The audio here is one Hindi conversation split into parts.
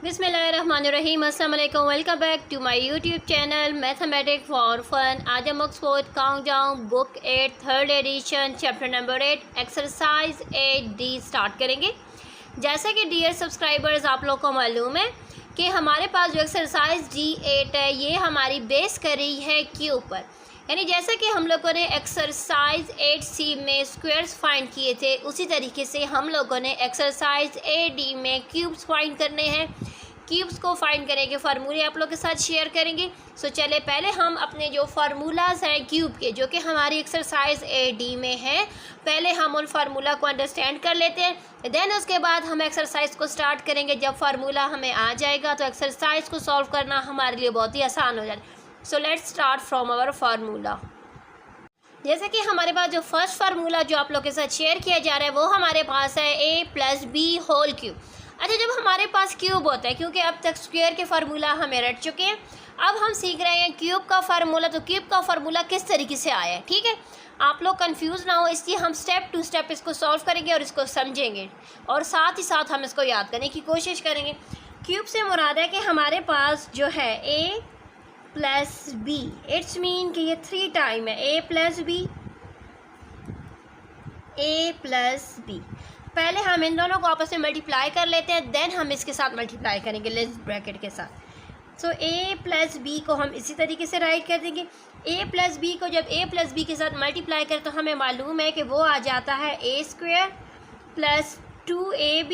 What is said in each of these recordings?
बिस्मिल्लाहिर्रहमानिर्रहीम। अस्सलाम वालेकुम। Welcome back to my YouTube channel mathematics for fun. आज हम Oxford countdown book 8 third edition chapter number 8 exercise 8D start करेंगे। जैसा कि डियर सब्सक्राइबर्स आप लोग को मालूम है कि हमारे पास जो एक्सरसाइज D8 है ये हमारी बेस कर रही है क्यूब पर। यानी जैसा कि हम लोगों ने एक्सरसाइज 8C में स्क्वायर्स फाइंड किए थे उसी तरीके से हम लोगों ने एक्सरसाइज 8D में क्यूब्स फाइंड करने हैं। क्यूब्स को फाइंड करेंगे, फार्मूले आप लोग के साथ शेयर करेंगे। सो चले पहले हम अपने जो फार्मूलाज हैं क्यूब के जो कि हमारी एक्सरसाइज 8D में है, पहले हम उन फार्मूला को अंडरस्टैंड कर लेते हैं। देन उसके बाद हम एक्सरसाइज को स्टार्ट करेंगे। जब फार्मूला हमें आ जाएगा तो एक्सरसाइज को सॉल्व करना हमारे लिए बहुत ही आसान हो जाएगा। So let's start from our formula. जैसे कि हमारे पास जो फर्स्ट फार्मूला जो आप लोग के साथ शेयर किया जा रहा है वो हमारे पास है a+b होल क्यूब। अच्छा, जब हमारे पास क्यूब होता है, क्योंकि अब तक स्क्वायर के फार्मूला हमें रट चुके हैं, अब हम सीख रहे हैं क्यूब का फार्मूला। तो क्यूब का फार्मूला किस तरीके से आया है, ठीक है, आप लोग कंफ्यूज ना हो, इसलिए हम स्टेप टू स्टेप इसको सॉल्व करेंगे और इसको समझेंगे और साथ ही साथ हम इसको याद करने की कोशिश करेंगे। क्यूब से मुराद है कि हमारे पास जो है a+b, इट्स मीन कि ये 3 टाइम है a+b। पहले हम इन दोनों को आपस में मल्टीप्लाई कर लेते हैं, देन हम इसके साथ मल्टीप्लाई करेंगे लेस ब्रैकेट के साथ। सो a+b को हम इसी तरीके से राइट कर देंगे। a+b को जब a+b के साथ मल्टीप्लाई करें तो हमें मालूम है कि वो आ जाता है a² + 2ab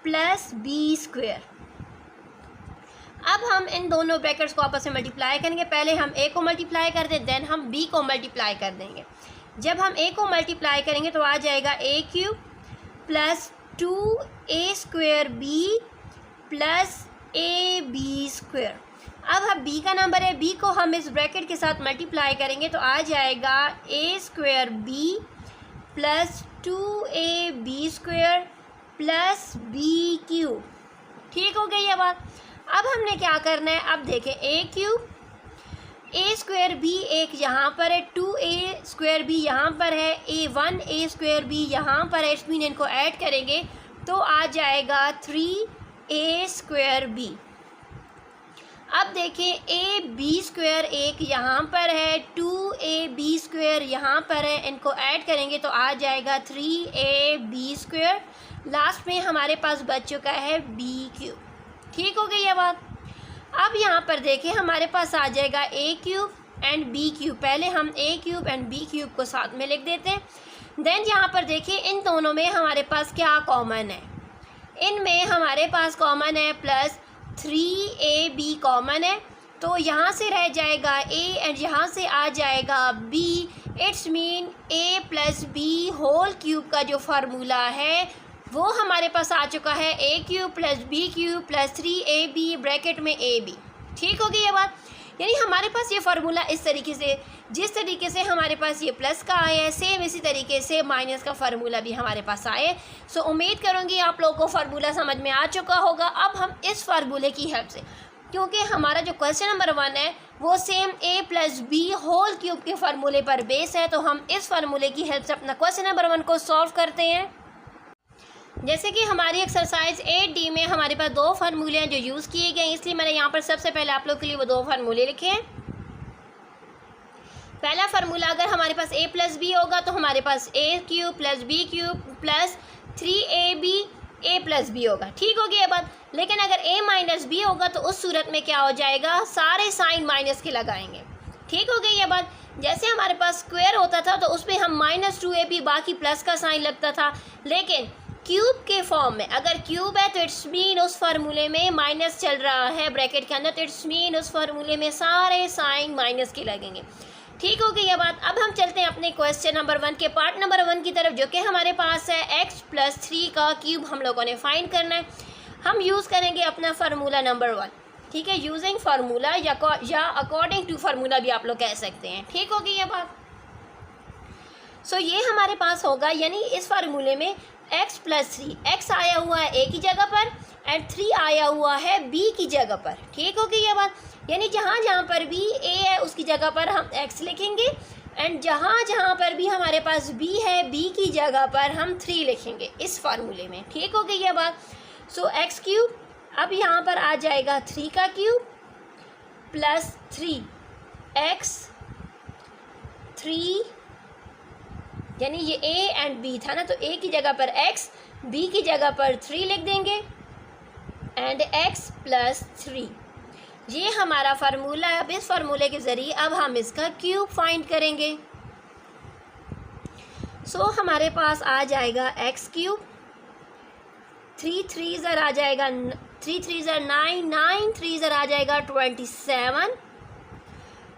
+ b²। अब हम इन दोनों ब्रैकेट्स को आपस में मल्टीप्लाई करेंगे। पहले हम a को मल्टीप्लाई कर दें, देन हम b को मल्टीप्लाई कर देंगे। जब हम a को मल्टीप्लाई करेंगे तो आ जाएगा a³ + 2a² b + ab²। अब हम b का नंबर है, b को हम इस ब्रैकेट के साथ मल्टीप्लाई करेंगे तो आ जाएगा a² b + 2ab² + b³। ठीक हो गई ये बात। अब हमने क्या करना है, अब देखें a³ a² b एक यहाँ पर है, 2a² b यहाँ पर है, a1 a² b यहाँ पर है, इसमें इनको ऐड करेंगे तो आ जाएगा 3a² b। अब देखें ab² एक यहाँ पर है, 2ab² यहाँ पर है, इनको ऐड करेंगे तो आ जाएगा 3ab²। लास्ट में हमारे पास बच चुका है b³। ठीक हो गई ये बात। अब यहाँ पर देखें हमारे पास आ जाएगा a³ एंड b³। पहले हम a³ एंड b³ को साथ में लिख देते हैं। देन यहाँ पर देखिए इन दोनों में हमारे पास क्या कॉमन है, इनमें हमारे पास कॉमन है +3ab कॉमन है, तो यहाँ से रह जाएगा a एंड यहाँ से आ जाएगा b। It's mean a+b whole cube का जो फार्मूला है वो हमारे पास आ चुका है a³ + b³ + 3ab ब्रैकेट में ab। ठीक हो गई ये बात। यानी हमारे पास ये फार्मूला इस तरीके से, जिस तरीके से हमारे पास ये प्लस का आया है, सेम इसी तरीके से माइनस का फार्मूला भी हमारे पास आए। सो उम्मीद करूँगी आप लोगों को फार्मूला समझ में आ चुका होगा। अब हम इस फार्मूले की हेल्प से, क्योंकि हमारा जो क्वेश्चन नंबर 1 है वो सेम a+b होल क्यूब के फार्मूले पर बेस है, तो हम इस फार्मूले की हेल्प से अपना क्वेश्चन नंबर 1 को सॉल्व करते हैं। जैसे कि हमारी एक्सरसाइज 8D में हमारे पास 2 फार्मूले हैं जो यूज़ किए गए, इसलिए मैंने यहाँ पर सबसे पहले आप लोग के लिए वो 2 फार्मूले लिखे हैं। पहला फार्मूला अगर हमारे पास a+b होगा तो हमारे पास a³ + b³ + 3ab a+b होगा। ठीक होगी ये बात। लेकिन अगर a-b होगा तो उस सूरत में क्या हो जाएगा, सारे साइन माइनस के लगाएंगे। ठीक हो गई ये बात। जैसे हमारे पास स्क्वायर होता था तो उसमें हम -2ab बाकी प्लस का साइन लगता था, लेकिन क्यूब के फॉर्म में अगर क्यूब है तो इट्स मीन उस फार्मूले में माइनस चल रहा है ब्रैकेट के अंदर, तो इट्स मीन उस फार्मूले में सारे साइन माइनस के लगेंगे। ठीक हो गई ये बात। अब हम चलते हैं अपने क्वेश्चन नंबर 1 के पार्ट नंबर 1 की तरफ, जो कि हमारे पास है x + 3 का क्यूब हम लोगों ने फाइंड करना है। हम यूज़ करेंगे अपना फार्मूला नंबर 1, ठीक है, यूजिंग फार्मूला या अकॉर्डिंग टू फार्मूला भी आप लोग कह सकते हैं। ठीक हो गई ये बात। सो ये हमारे पास होगा, यानी इस फार्मूले में x + 3, x आया हुआ है a की जगह पर एंड 3 आया हुआ है b की जगह पर। ठीक हो गई ये बात। यानी जहाँ जहाँ पर भी a है उसकी जगह पर हम x लिखेंगे एंड जहाँ जहाँ पर भी हमारे पास b है b की जगह पर हम 3 लिखेंगे इस फार्मूले में। ठीक हो गई ये बात। सो x³ अब यहाँ पर आ जाएगा 3 का क्यूब प्लस 3x 3, यानी ये a एंड b था ना, तो a की जगह पर x, b की जगह पर 3 लिख देंगे एंड x प्लस 3। ये हमारा फार्मूला है। अब इस फार्मूले के ज़रिए अब हम इसका क्यूब फाइंड करेंगे। सो हमारे पास आ जाएगा x क्यूब, 3 3 ज़र आ जाएगा 3 3 ज़र 9, 9 3 ज़र आ जाएगा 27,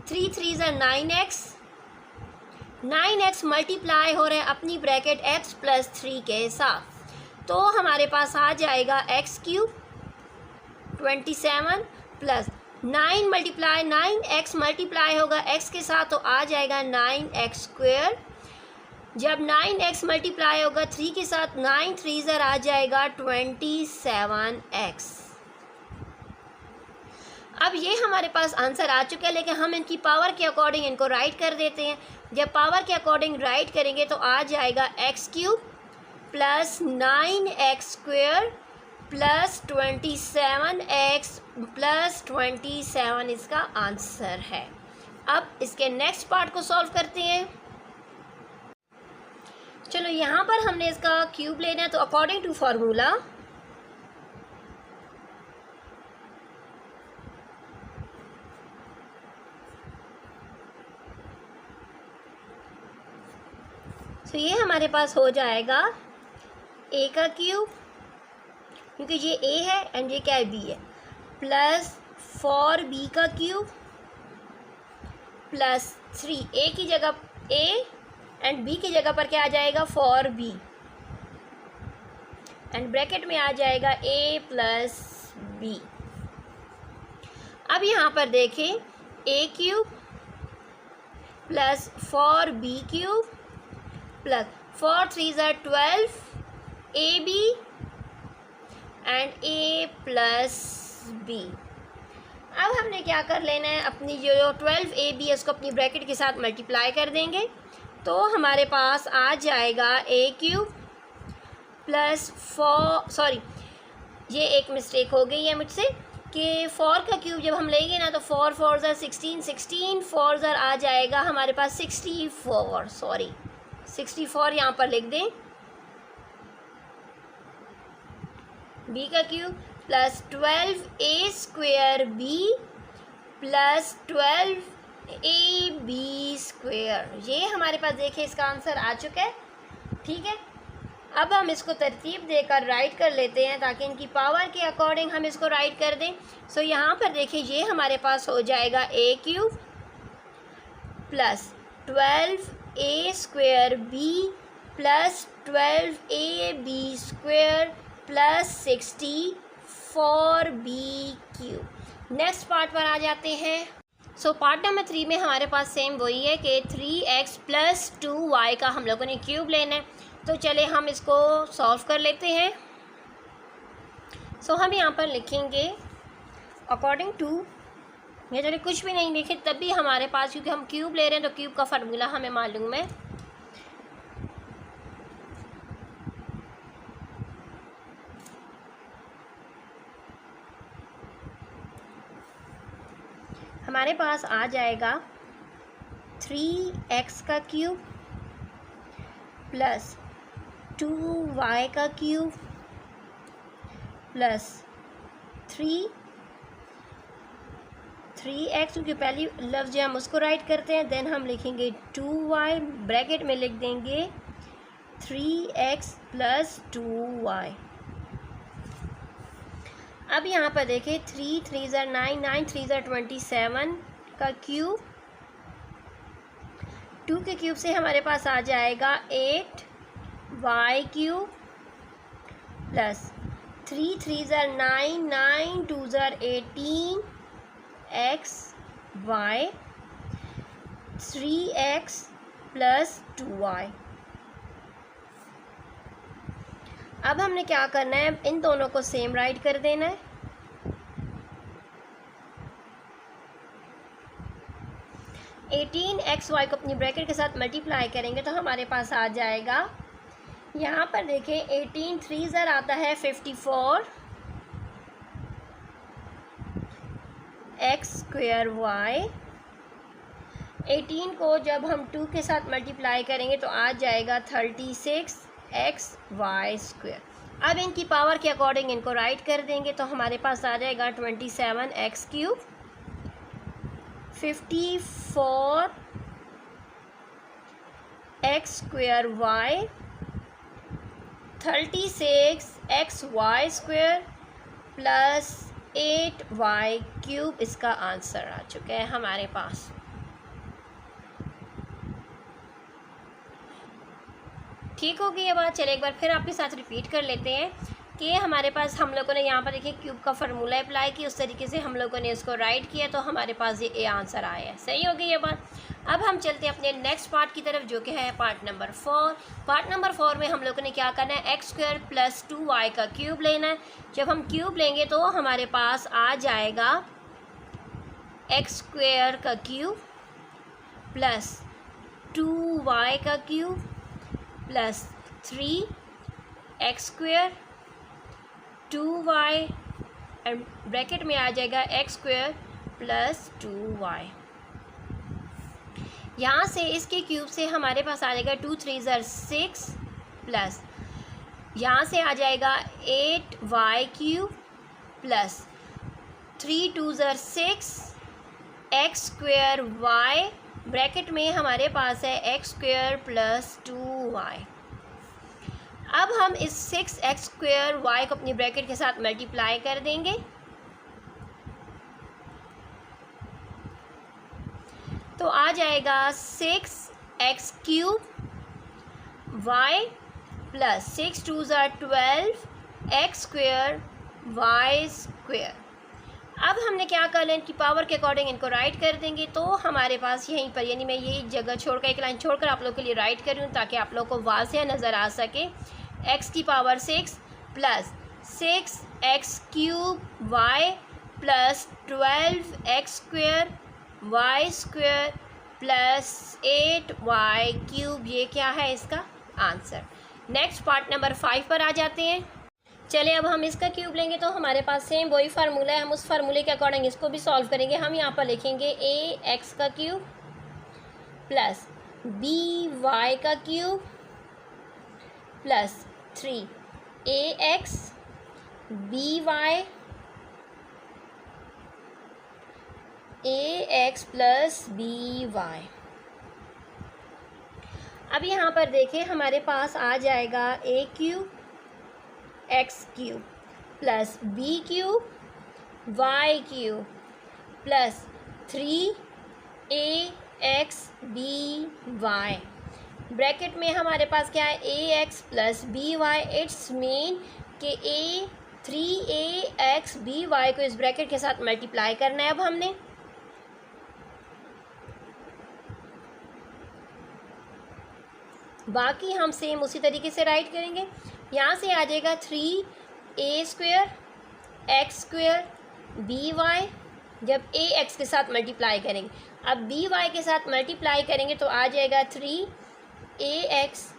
3 3 ज़र 9x, 9x मल्टीप्लाई हो रहे हैं अपनी ब्रैकेट x प्लस 3 के साथ, तो हमारे पास आ जाएगा x cube 27 plus 9 multiply 9x multiply होगा x के साथ तो आ जाएगा 9x स्क्वेयर। जब 9x मल्टीप्लाई होगा 3 के साथ 9 3 ज़र आ जाएगा 27x। अब ये हमारे पास आंसर आ चुका है, लेकिन हम इनकी पावर के अकॉर्डिंग इनको राइट कर देते हैं। जब पावर के अकॉर्डिंग राइट करेंगे तो आ जाएगा x cube plus 9x square plus 27x plus 27 इसका आंसर है। अब इसके नेक्स्ट पार्ट को सॉल्व करते हैं। चलो यहाँ पर हमने इसका क्यूब लेना है, तो अकॉर्डिंग टू फार्मूला तो ये हमारे पास हो जाएगा a का क्यूब, क्योंकि ये a है एंड ये क्या है b है, प्लस 4b का क्यूब प्लस 3, a की जगह a एंड b की जगह पर क्या आ जाएगा 4b एंड ब्रैकेट में आ जाएगा a प्लस b। अब यहाँ पर देखें a cube plus 4b cube plus 4 3 ज़र 12 ab and a plus b। अब हमने क्या कर लेना है, अपनी जो 12ab है उसको अपनी ब्रैकेट के साथ मल्टीप्लाई कर देंगे, तो हमारे पास आ जाएगा a क्यूब प्लस 4, सॉरी ये एक मिस्टेक हो गई है मुझसे कि 4 का क्यूब जब हम लेंगे ना तो 4 4 ज़र 16, 16 4 ज़र आ जाएगा हमारे पास 64, सॉरी 64 यहाँ पर लिख दें। b का cube plus 12a square b plus 12ab square, ये हमारे पास देखिए इसका आंसर आ चुका है। ठीक है, अब हम इसको तरतीब देकर राइट कर लेते हैं ताकि इनकी पावर के अकॉर्डिंग हम इसको राइट कर दें। सो यहाँ पर देखिए ये हमारे पास हो जाएगा a cube plus 12a square b plus 12ab square plus 64b cube. Next part पर आ जाते हैं। सो पार्ट नंबर 3 में हमारे पास सेम वही है कि 3x प्लस 2y का हम लोगों ने क्यूब लेना है, तो चले हम इसको सॉल्व कर लेते हैं। सो हम यहाँ पर लिखेंगे अकॉर्डिंग टू, या चलिए कुछ भी नहीं लिखे तब भी हमारे पास, क्योंकि हम क्यूब ले रहे हैं तो क्यूब का फार्मूला हमें मालूम है। हमारे पास आ जाएगा 3x का क्यूब प्लस 2y का क्यूब प्लस 3x, क्योंकि पहली लफ्ज़ जो हम उसको राइट करते हैं, देन हम लिखेंगे 2y, ब्रैकेट में लिख देंगे 3x प्लस 2y। अब यहाँ पर देखें 3 3 ज़र 9, 9 3 ज़र 27 का क्यूब, 2 के क्यूब से हमारे पास आ जाएगा 8y क्यूब प्लस 3 3 ज़र 9, 9 2 ज़र 18 x y 3x plus 2y। अब हमने क्या करना है, इन दोनों को सेम राइट कर देना है। एटीन एक्स वाई को अपनी ब्रैकेट के साथ मल्टीप्लाई करेंगे तो हमारे पास आ जाएगा, यहाँ पर देखें 18 3 ज़र आता है 54 एक्स स्क्वेयर वाई। 18 को जब हम 2 के साथ मल्टीप्लाई करेंगे तो आ जाएगा 36 एक्स वाई स्क्वेयर। अब इनकी पावर के अकॉर्डिंग इनको राइट कर देंगे तो हमारे पास आ जाएगा 27 x cube, 54 x square y, 36 x y square plus 8 y cube. इसका आंसर आ चुका है हमारे पास। ठीक होगी ये बात। चलिए एक बार फिर आपके साथ रिपीट कर लेते हैं कि हमारे पास हम लोगों ने यहाँ पर देखिए क्यूब का फार्मूला अप्लाई किया, उस तरीके से हम लोगों ने इसको राइट किया तो हमारे पास ये आंसर आया है। सही होगी ये बात। अब हम चलते हैं अपने नेक्स्ट पार्ट की तरफ जो कि है पार्ट नंबर 4। पार्ट नंबर 4 में हम लोगों ने क्या करना है, एक्स स्क्वायर प्लस 2y का क्यूब लेना है। जब हम क्यूब लेंगे तो हमारे पास आ जाएगा एक्स स्क्वायर का क्यूब प्लस 2y का cube plus 3 x square 2y and bracket में आ जाएगा एक्स स्क्वायर प्लस 2y। यहाँ से इसके क्यूब से हमारे पास आ जाएगा 2 3 6 प्लस यहाँ से आ जाएगा 8y cube plus 3 2 6 x square y, bracket में हमारे पास है एक्स स्क्वायर प्लस 2y। अब हम इस 6x स्क्वायर y को अपनी ब्रैकेट के साथ मल्टीप्लाई कर देंगे तो आ जाएगा 6x cube y plus 6 2 12 x square y square. अब हमने क्या कर लिया, इनकी पावर के अकॉर्डिंग इनको राइट कर देंगे तो हमारे पास यहीं पर, यानी मैं ये जगह छोड़कर एक लाइन छोड़कर आप लोग के लिए राइट कर रही हूँ ताकि आप लोग को वाज़ेह नज़र आ सके। x की power 6 plus 6x cube y plus 12 x square y square plus 8y cube. ये क्या है इसका आंसर। नेक्स्ट पार्ट नंबर 5 पर आ जाते हैं। चलिए अब हम इसका क्यूब लेंगे तो हमारे पास सेम वही फार्मूला है, हम उस फार्मूले के अकॉर्डिंग इसको भी सॉल्व करेंगे। हम यहाँ पर लिखेंगे ax का क्यूब प्लस by का cube plus 3ax by ax plus by। अब यहाँ पर देखें हमारे पास आ जाएगा a cube x cube plus b cube y cube plus 3ax by। Bracket में हमारे पास क्या है, ax plus by। It's mean कि 3ax by को इस ब्रैकेट के साथ मल्टीप्लाई करना है। अब हमने बाकी हम सेम उसी तरीके से राइट करेंगे। यहाँ से आ जाएगा 3a square x square by, जब ax के साथ मल्टीप्लाई करेंगे। अब by के साथ मल्टीप्लाई करेंगे तो आ जाएगा 3ax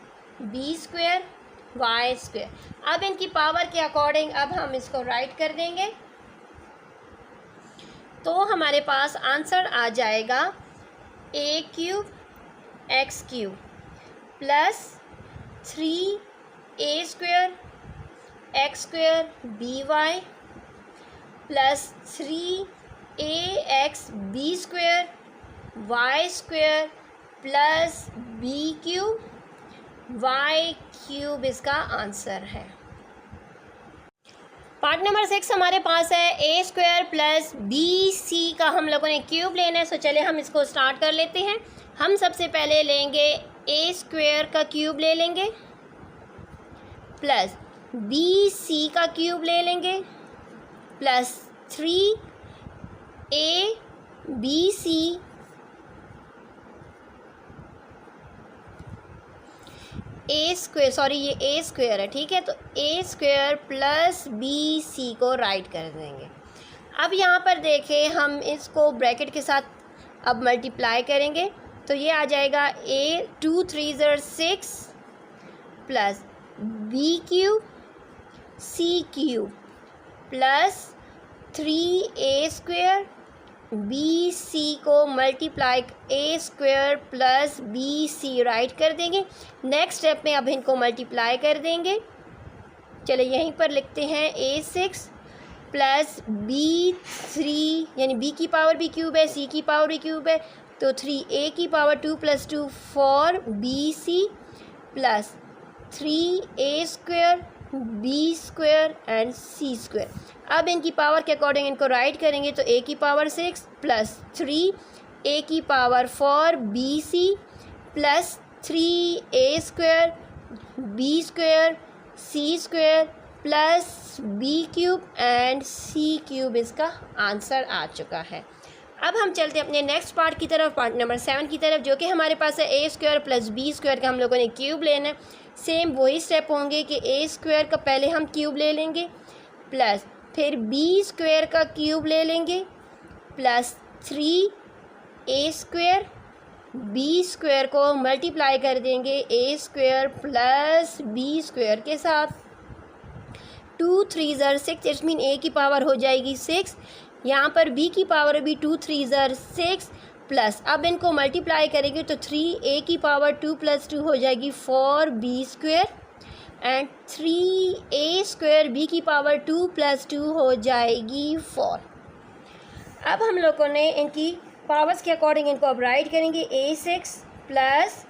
b square y square. अब इनकी पावर के अकॉर्डिंग अब हम इसको राइट कर देंगे तो हमारे पास आंसर आ जाएगा a cube x cube plus 3a square x square by plus 3ax b square y square plus b cube y cube इसका आंसर है। पार्ट नंबर 6 हमारे पास है a स्क्वायर प्लस bc का हम लोगों ने क्यूब लेना है। सो चले हम इसको स्टार्ट कर लेते हैं। हम सबसे पहले लेंगे a स्क्वायर का क्यूब ले लेंगे प्लस bc का क्यूब ले लेंगे प्लस 3abc ए स्क्वायर, सॉरी ये a स्क्वायर है, ठीक है, तो a स्क्वायर प्लस bc को राइट कर देंगे। अब यहाँ पर देखें हम इसको ब्रैकेट के साथ अब मल्टीप्लाई करेंगे तो ये आ जाएगा a 2 3 6 plus b cube c cube plus 3a square b c को multiply a square plus b c write कर देंगे। नेक्स्ट स्टेप में अब इनको मल्टीप्लाई कर देंगे। चलिए यहीं पर लिखते हैं A6 प्लस B3 यानी B की पावर भी क्यूब है, C की पावर भी क्यूब है, तो 3A की power 2 + 2 4 BC plus 3A square B square and C square. अब इनकी पावर के अकॉर्डिंग इनको राइट करेंगे तो A की पावर 6 प्लस 3A की power 4 BC plus 3A square B square C square plus B cube and C cube इसका आंसर आ चुका है। अब हम चलते हैं अपने नेक्स्ट पार्ट की तरफ, पार्ट नंबर 7 की तरफ, जो कि हमारे पास है A square plus B square का हम लोगों ने क्यूब लेना है। सेम वही स्टेप होंगे कि A स्क्वायर का पहले हम क्यूब ले लेंगे प्लस फिर B स्क्वायर का क्यूब ले लेंगे plus 3A square B square को मल्टीप्लाई कर देंगे A square plus B square के साथ। 2 3 ज़र 6, इट्स मीन A की पावर हो जाएगी 6, यहाँ पर B की पावर भी 2 3 ज़र 6 प्लस अब इनको मल्टीप्लाई करेंगे तो 3A की पावर 2 + 2 हो जाएगी 4B square and 3A square B की पावर 2 + 2 हो जाएगी 4। अब हम लोगों ने इनकी पावर्स के अकॉर्डिंग इनको अब राइट करेंगे। A6 प्लस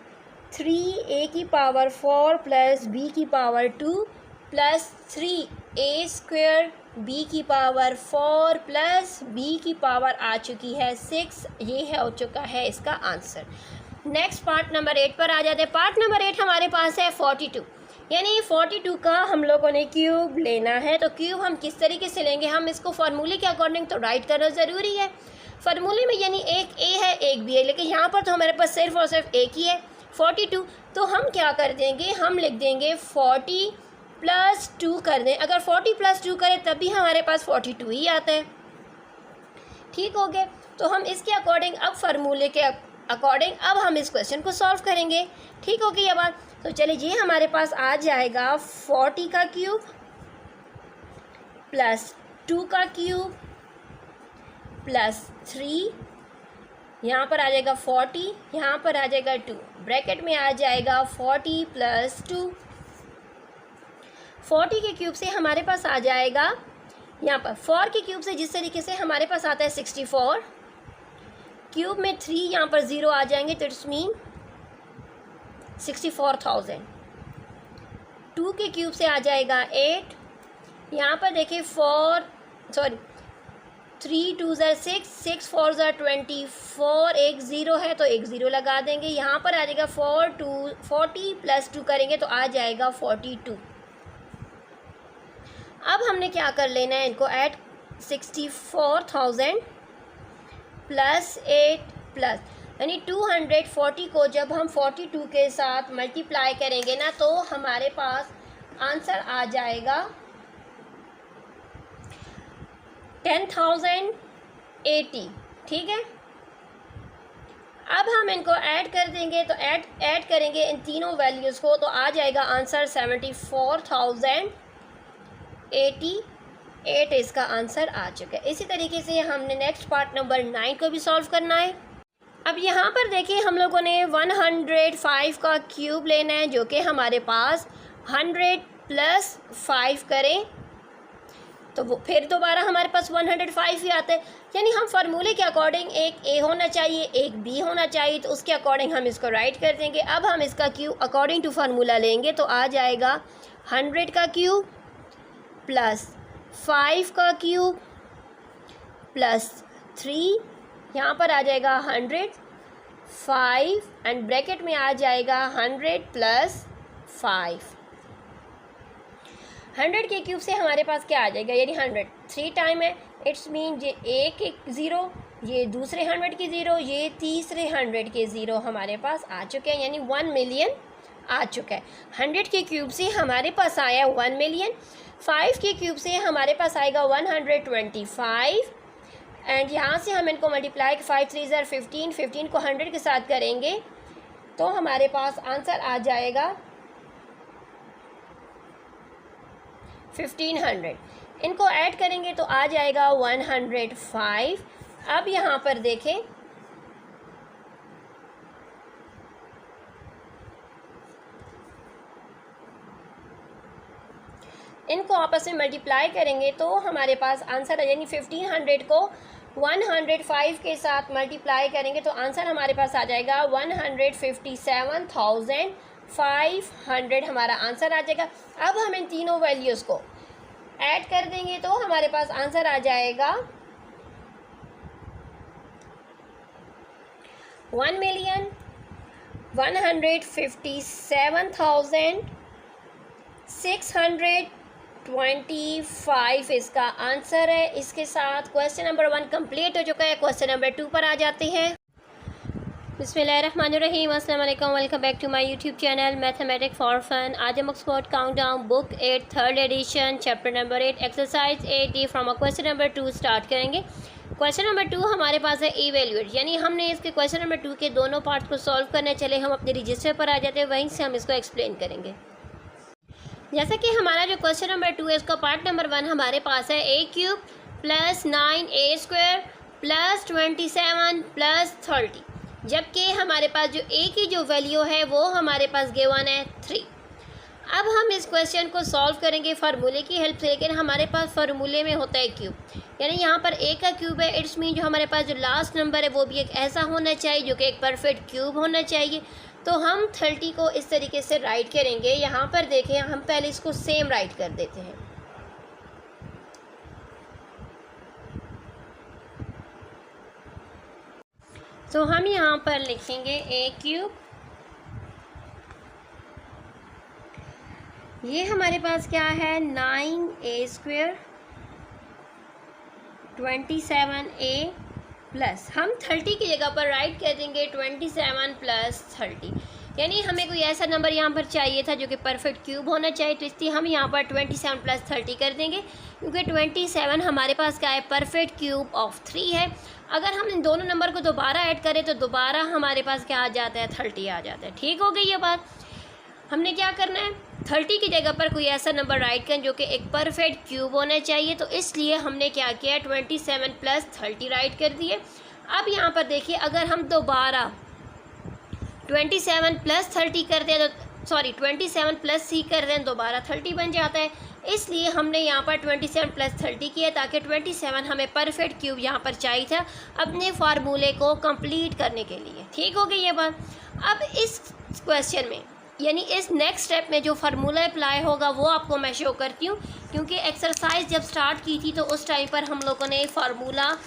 3A की पावर 4 प्लस B की power 2 plus 3A square B की पावर 4 प्लस B की पावर आ चुकी है 6। ये है हो चुका है इसका आंसर। नेक्स्ट पार्ट नंबर 8 पर आ जाते हैं। पार्ट नंबर 8 हमारे पास है 42, यानी 42 का हम लोगों ने क्यूब लेना है। तो क्यूब हम किस तरीके से लेंगे, हम इसको फार्मूले के अकॉर्डिंग तो राइट करना ज़रूरी है। फार्मूले में यानी एक A है एक B है, लेकिन यहाँ पर तो हमारे पास सिर्फ और सिर्फ एक ही है 42। तो हम क्या कर देंगे, हम लिख देंगे 40 + 2 कर दें। अगर 40 + 2 करें तब भी हमारे पास 42 ही आता है। ठीक हो गया। तो हम इसके अकॉर्डिंग अब फार्मूले के अकॉर्डिंग अब हम इस क्वेश्चन को सॉल्व करेंगे। ठीक हो गई ये बात। तो चलिए ये हमारे पास आ जाएगा 40 का क्यूब प्लस 2 का क्यूब प्लस 3, यहाँ पर आ जाएगा 40, यहाँ पर आ जाएगा 2, ब्रैकेट में आ जाएगा 40 + 2। 40 के क्यूब से हमारे पास आ जाएगा यहाँ पर 4 के क्यूब से जिस तरीके से हमारे पास आता है 64, क्यूब में 3 यहाँ पर 0 आ जाएंगे तो इट्स मीन 64,000। 2 के क्यूब से आ जाएगा 8, यहाँ पर देखिए 3 2 ज़र 6, 6 4 ज़र 24, एक 0 है तो एक 0 लगा देंगे। यहाँ पर आ जाएगा 40 + 2 करेंगे तो आ जाएगा 42। अब हमने क्या कर लेना है, इनको ऐड 64,000 प्लस 8 प्लस यानी 240 को जब हम 42 के साथ मल्टीप्लाई करेंगे ना तो हमारे पास आंसर आ जाएगा 10,080। ठीक है। अब हम इनको ऐड कर देंगे तो ऐड करेंगे इन तीनों वैल्यूज़ को तो आ जाएगा आंसर 74,088 इसका आंसर आ चुका है। इसी तरीके से हमने नेक्स्ट पार्ट नंबर 9 को भी सॉल्व करना है। अब यहाँ पर देखिए हम लोगों ने 105 का क्यूब लेना है जो कि हमारे पास 100 + 5 करें तो वो फिर दोबारा हमारे पास 105 ही आता है। यानी हम फार्मूले के अकॉर्डिंग एक A होना चाहिए एक B होना चाहिए, तो उसके अकॉर्डिंग हम इसको राइट कर देंगे। अब हम इसका क्यूब अकॉर्डिंग टू फार्मूला लेंगे तो आ जाएगा 100 का क्यूब प्लस 5 का क्यूब प्लस 3, यहाँ पर आ जाएगा 100 5 एंड ब्रैकेट में आ जाएगा 100 + 5। 100 के क्यूब से हमारे पास क्या आ जाएगा, यानी 100 3 टाइम है, इट्स मीन ये एक 0, ये दूसरे 100 के 0, ये तीसरे 100 के 0 हमारे पास आ चुके हैं, यानी 1 मिलियन आ चुका है। 100 के क्यूब से हमारे पास आया 1 मिलियन। 5 के क्यूब से हमारे पास आएगा 125 एंड यहाँ से हम इनको मल्टीप्लाई 5 3 ज़र 15, 15 को 100 के साथ करेंगे तो हमारे पास आंसर आ जाएगा 1500। इनको ऐड करेंगे तो आ जाएगा 105 अब यहाँ पर देखें, इनको आपस में मल्टीप्लाई करेंगे तो हमारे पास आंसर है, यानी 1500 को 105 के साथ मल्टीप्लाई करेंगे तो आंसर हमारे पास आ जाएगा 157,500 हमारा आंसर आ जाएगा। अब हम इन तीनों वैल्यूज़ को ऐड कर देंगे तो हमारे पास आंसर आ जाएगा 1,157,625 इसका आंसर है। इसके साथ क्वेश्चन नंबर 1 कंप्लीट हो चुका है। क्वेश्चन नंबर 2 पर आ जाते हैं। बिस्मिल्लाहिर्रहमानिर्रहीम, अस्सलाम वालेकुम, welcome back to my YouTube channel mathematics for fun. आज हम Oxford countdown book 8 third edition chapter number 8 exercise 8D from question number 2 start करेंगे। क्वेश्चन नंबर 2 हमारे पास है इवेल्यूएट, यानी हमने इसके क्वेश्चन नंबर 2 के दोनों पार्ट्स को सॉल्व करने चले हम अपने रजिस्टर पर आ जाते हैं, वहीं से हम इसको एक्सप्लेन करेंगे। जैसा कि हमारा जो क्वेश्चन नंबर 2 है, इसका पार्ट नंबर 1 हमारे पास है a³ + 9a² + 27 + 30, जबकि हमारे पास जो a की जो वैल्यू है वो हमारे पास गिवन है 3। अब हम इस क्वेश्चन को सॉल्व करेंगे फार्मूले की हेल्प से, लेकिन हमारे पास फार्मूले में होता है क्यूब, यानी यहाँ पर a का क्यूब है। इट्स मीन जो हमारे पास जो लास्ट नंबर है वो भी एक ऐसा होना चाहिए जो कि एक परफेक्ट क्यूब होना चाहिए। तो हम 30 को इस तरीके से राइट करेंगे। यहाँ पर देखें, हम पहले इसको सेम राइट कर देते हैं। तो हम यहाँ पर लिखेंगे a³, ये हमारे पास क्या है 9a² 27a प्लस हम 30 की जगह पर राइट कर देंगे 27 + 30, यानी हमें कोई ऐसा नंबर यहाँ पर चाहिए था जो कि परफेक्ट क्यूब होना चाहिए, तो इसलिए हम यहाँ पर 27 + 30 कर देंगे, क्योंकि 27 हमारे पास क्या है परफेक्ट क्यूब ऑफ 3 है। अगर हम इन दोनों नंबर को दोबारा ऐड करें तो दोबारा हमारे पास क्या आ जाता है 30 आ जाता है। ठीक हो गई ये बात। हमने क्या करना है 30 की जगह पर कोई ऐसा नंबर राइट करें जो कि एक परफेक्ट क्यूब होना चाहिए, तो इसलिए हमने क्या किया 27 + 30 राइट कर दिए। अब यहाँ पर देखिए, अगर हम दोबारा 27 + 30 कर दें तो 27 + c कर दें दोबारा 30 बन जाता है, इसलिए हमने यहाँ पर 27 + 30 किया ताकि 27 हमें परफेक्ट क्यूब यहाँ पर चाहिए था अपने फार्मूले को कंप्लीट करने के लिए। ठीक हो गई ये बात। अब इस क्वेश्चन में यानी इस नेक्स्ट स्टेप में जो फार्मूला अप्लाई होगा वो आपको मैं शो करती हूँ, क्योंकि एक्सरसाइज जब स्टार्ट की थी तो उस टाइम पर हम लोगों ने फार्मूला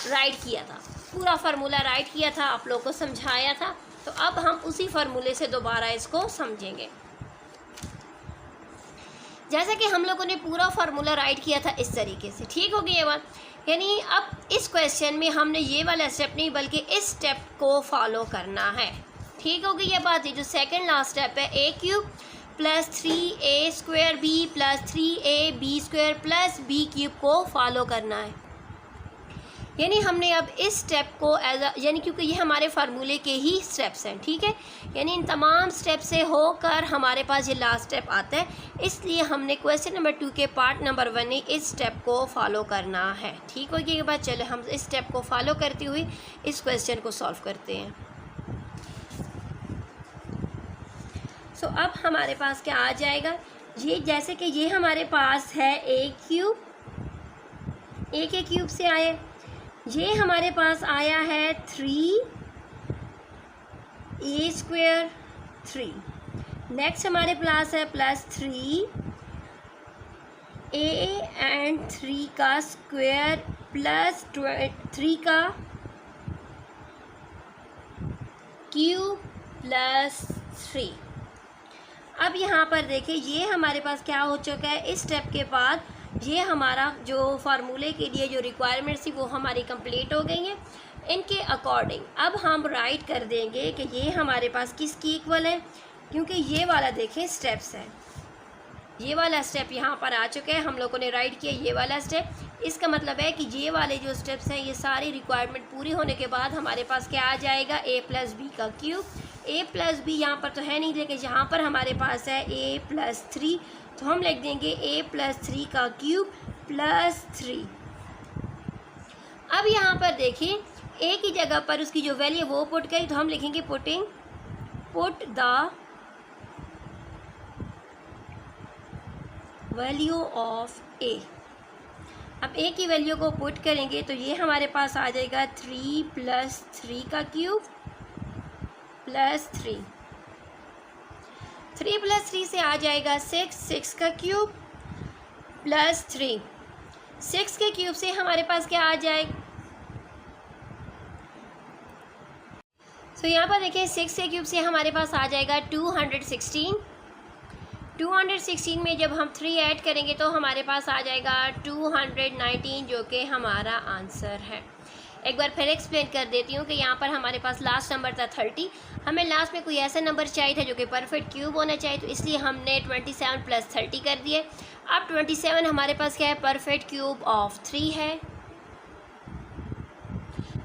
राइट किया था, पूरा फार्मूला राइट किया था, आप लोगों को समझाया था। तो अब हम उसी फार्मूले से दोबारा इसको समझेंगे। जैसा कि हम लोगों ने पूरा फार्मूला राइट किया था इस तरीके से। ठीक हो गई ये बात। यानी अब इस क्वेश्चन में हमने ये वाला स्टेप नहीं बल्कि इस स्टेप को फॉलो करना है। ठीक हो गई ये बात। ये जो सेकंड लास्ट स्टेप है a³ + 3a² b + 3ab² + b³ को फॉलो करना है। यानी हमने अब इस स्टेप को यानी क्योंकि ये हमारे फार्मूले के ही स्टेप्स हैं, ठीक है, यानी इन तमाम स्टेप से होकर हमारे पास ये लास्ट स्टेप आता है, इसलिए हमने क्वेश्चन नंबर 2 के पार्ट नंबर 1 में इस स्टेप को फॉलो करना है। ठीक हो गई ये बात। चलो हम इस स्टेप को फॉलो करते हुए इस क्वेश्चन को सॉल्व करते हैं। सो अब हमारे पास क्या आ जाएगा, ये जैसे कि ये हमारे पास है a³ a के क्यूब से आए, ये हमारे पास आया है 3a² 3, नेक्स्ट हमारे पास है +3a एंड 3 का स्क्वायर + 3 का क्यूब + 3। अब यहाँ पर देखिए ये हमारे पास क्या हो चुका है, इस स्टेप के बाद ये हमारा जो फार्मूले के लिए जो रिक्वायरमेंट्स थी वो हमारी कंप्लीट हो गई हैं। इनके अकॉर्डिंग अब हम राइट कर देंगे कि ये हमारे पास किसकी इक्वल है, क्योंकि ये वाला देखें स्टेप्स है, ये वाला स्टेप यहाँ पर आ चुका है, हम लोगों ने राइट किया ये वाला स्टेप। इसका मतलब है कि ये वाले जो स्टेप्स हैं ये सारी रिक्वायरमेंट पूरी होने के बाद हमारे पास क्या आ जाएगा a + b का क्यूब। a + b यहाँ पर तो है नहीं, लेकिन यहाँ पर हमारे पास है a + 3, तो हम लिख देंगे a + 3 का क्यूब + 3। अब यहाँ पर देखिए ए की जगह पर उसकी जो वैल्यू है वो पुट करी, तो हम लिखेंगे पुट द वैल्यू ऑफ ए। अब ए की वैल्यू को पुट करेंगे तो ये हमारे पास आ जाएगा 3 + 3 का क्यूब प्लस 3 + 3 से आ जाएगा 6 का क्यूब प्लस 3 6 के क्यूब से हमारे पास क्या आ जाएगा, तो यहाँ पर देखिए 6 के क्यूब से हमारे पास आ जाएगा 216 में जब हम 3 ऐड करेंगे तो हमारे पास आ जाएगा 219, जो कि हमारा आंसर है। एक बार फिर एक्सप्लेन कर देती हूँ कि यहाँ पर हमारे पास लास्ट नंबर था 30, हमें लास्ट में कोई ऐसा नंबर चाहिए था जो कि परफेक्ट क्यूब होना चाहिए, तो इसलिए हमने 27 + 30 कर दिए। अब 27 हमारे पास क्या है, परफेक्ट क्यूब ऑफ 3 है,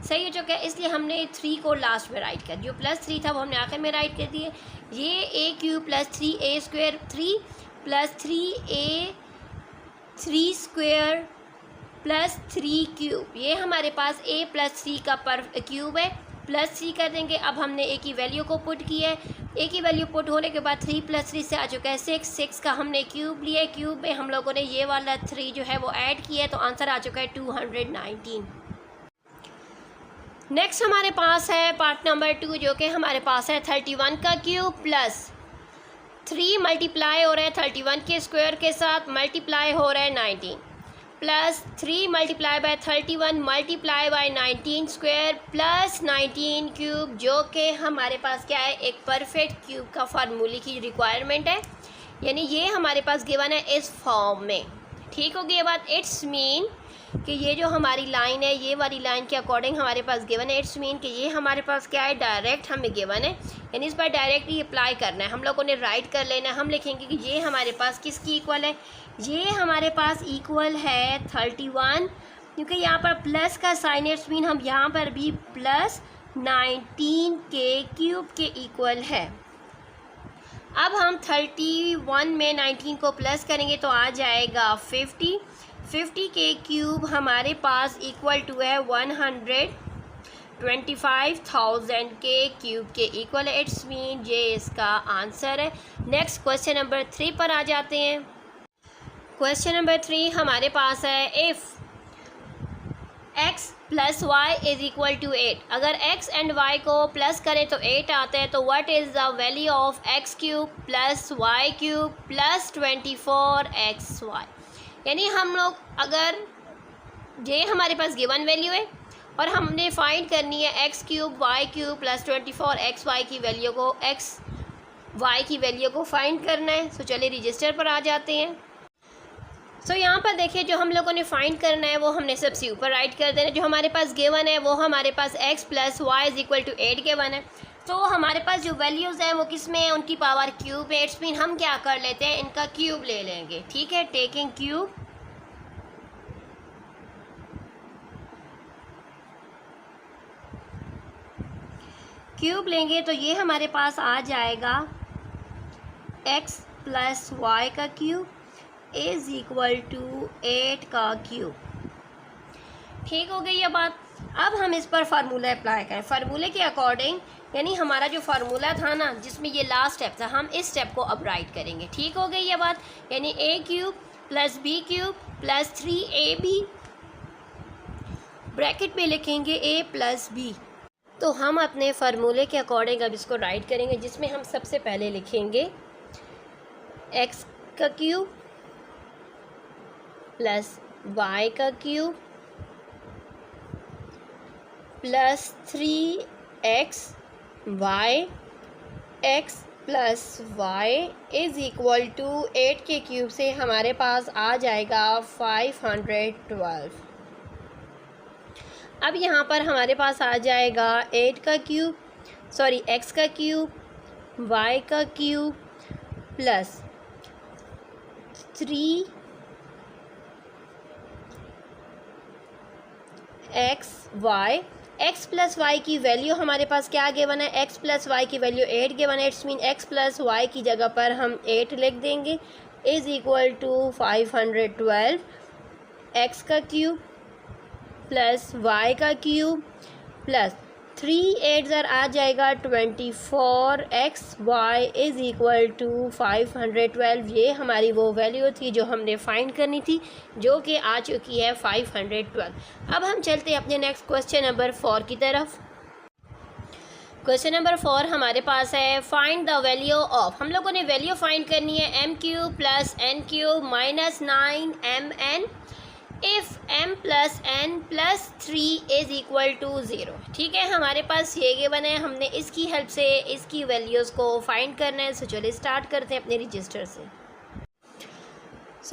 सही हो चुका है, इसलिए हमने 3 को लास्ट में राइट कर दिया, जो +3 था वो हमने आखिर में राइट कर दिए। ये a³ + 3a² 3 + 3a 3² + 3³ ये हमारे पास a + 3 का क्यूब है, +3 कर देंगे। अब हमने a की वैल्यू को पुट किया है, a की वैल्यू पुट होने के बाद 3 + 3 से आ चुका है 6 का हमने क्यूब लिया है, क्यूब में हम लोगों ने ये वाला 3 जो है वो ऐड किया है, तो आंसर आ चुका है 219। नेक्स्ट हमारे पास है पार्ट नंबर 2, जो कि हमारे पास है 31 का क्यूब प्लस 3 मल्टीप्लाई हो रहा है 31 के स्क्वायर के साथ, मल्टीप्लाई हो रहा है 19 plus 3 multiply bye 31 multiply by 19 square plus 19 cube, जो कि हमारे पास क्या है, एक परफेक्ट क्यूब का फार्मूले की रिक्वायरमेंट है, यानी ये हमारे पास गिवन है इस फॉर्म में। ठीक हो गई ये बात। इट्स मीन कि ये जो हमारी लाइन है, ये वाली लाइन के अकॉर्डिंग हमारे पास गिवन है। इट्स मीन कि ये हमारे पास क्या है, डायरेक्ट हमें गिवन है, यानी इस पर डायरेक्टली अप्लाई करना है, हम लोगों ने राइट कर लेना है। हम लिखेंगे कि ये हमारे पास किसकी इक्वल है, ये हमारे पास इक्वल है 31, क्योंकि यहाँ पर प्लस का साइन है, इट्स मीन हम यहाँ पर भी प्लस 19 के क्यूब के इक्वल है। अब हम 31 में 19 को प्लस करेंगे तो आ जाएगा 50 के क्यूब हमारे पास इक्वल टू है 125,000 के क्यूब के इक्वल है। इट्स मीन ये इसका आंसर है। नेक्स्ट क्वेश्चन नंबर 3 पर आ जाते हैं। क्वेश्चन नंबर 3 हमारे पास है, इफ़ x + y = 8, अगर x एंड y को प्लस करें तो 8 आता है, तो what is the value of x³ + y³ + 24xy। यानी हम लोग अगर ये हमारे पास गिवन वैल्यू है और हमने फाइंड करनी है x³ y³ + 24xy की वैल्यू को, xy की वैल्यू को फाइंड करना है। सो चलिए रजिस्टर पर आ जाते हैं। सो यहाँ पर देखिए जो हम लोगों ने फाइंड करना है वो हमने सबसे ऊपर राइट कर देना है। जो हमारे पास गिवन है वो हमारे पास x + y = 8 गिवन है, तो हमारे पास जो वैल्यूज़ हैं वो किस में है, उनकी पावर क्यूब है। इट्स मीन हम क्या कर लेते हैं, इनका क्यूब ले लेंगे। ठीक है, टेकिंग क्यूब लेंगे तो ये हमारे पास आ जाएगा x + y का क्यूब = 8 का क्यूब। ठीक हो गई ये बात। अब हम इस पर फार्मूला अप्लाई करें। फार्मूले के अकॉर्डिंग, यानी हमारा जो फार्मूला था ना जिसमें ये लास्ट स्टेप था, हम इस स्टेप को अब राइट करेंगे। ठीक हो गई ये बात। यानी a³ + b³ + 3ab, ब्रैकेट में लिखेंगे a + b। तो हम अपने फार्मूले के अकॉर्डिंग अब इसको राइट करेंगे, जिसमें हम सबसे पहले लिखेंगे x का क्यूब + y का क्यूब + 3xy, x + y = 8 के क्यूब से हमारे पास आ जाएगा 512। अब यहाँ पर हमारे पास आ जाएगा 8 का क्यूब, सॉरी x का क्यूब, y का क्यूब + 3xy। x + y की वैल्यू हमारे पास क्या गिवन है, x + y की वैल्यू 8 गिवन है। इट्स मीन x + y की जगह पर हम 8 लिख देंगे, = 512 x का क्यूब प्लस वाई का क्यूब प्लस 3 8 आ जाएगा 24x y is equal to 512। ये हमारी वो वैल्यू थी जो हमने फाइंड करनी थी, जो कि आ चुकी है 512। अब हम चलते हैं अपने नेक्स्ट क्वेश्चन नंबर 4 की तरफ। क्वेश्चन नंबर 4 हमारे पास है फाइंड द वैल्यू ऑफ। हम लोगों ने वैल्यू फाइंड करनी है m cube plus n cube minus 9mn if m plus n plus 3 is equal to 0। ठीक है, हमारे पास ये गिवन है, हमने इसकी हेल्प से इसकी वैल्यूज़ को फाइंड करना है। सो चलिए स्टार्ट करते हैं अपने रजिस्टर से।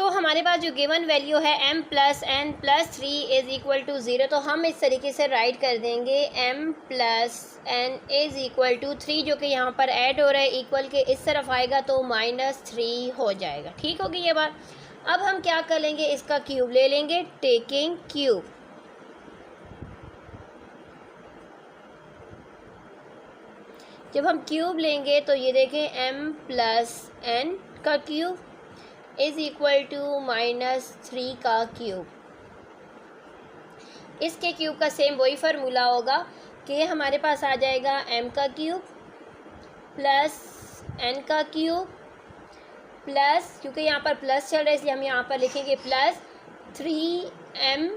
हमारे पास जो गिवन वैल्यू है m plus n plus 3 is equal to 0, तो हम इस तरीके से राइट कर देंगे m plus n is equal to 3, जो कि यहाँ पर ऐड हो रहा है, इक्वल के इस तरफ आएगा तो -3 हो जाएगा। ठीक होगी ये बात। अब हम क्या कर लेंगे, इसका क्यूब ले लेंगे, टेकिंग क्यूब। जब हम क्यूब लेंगे तो ये देखें m प्लस n का क्यूब इज़ इक्वल टू -3 का क्यूब। इसके क्यूब का सेम वही फार्मूला होगा कि हमारे पास आ जाएगा m का क्यूब प्लस n का क्यूब प्लस, क्योंकि यहाँ पर प्लस चल रहा है इसलिए हम यहाँ पर लिखेंगे plus 3m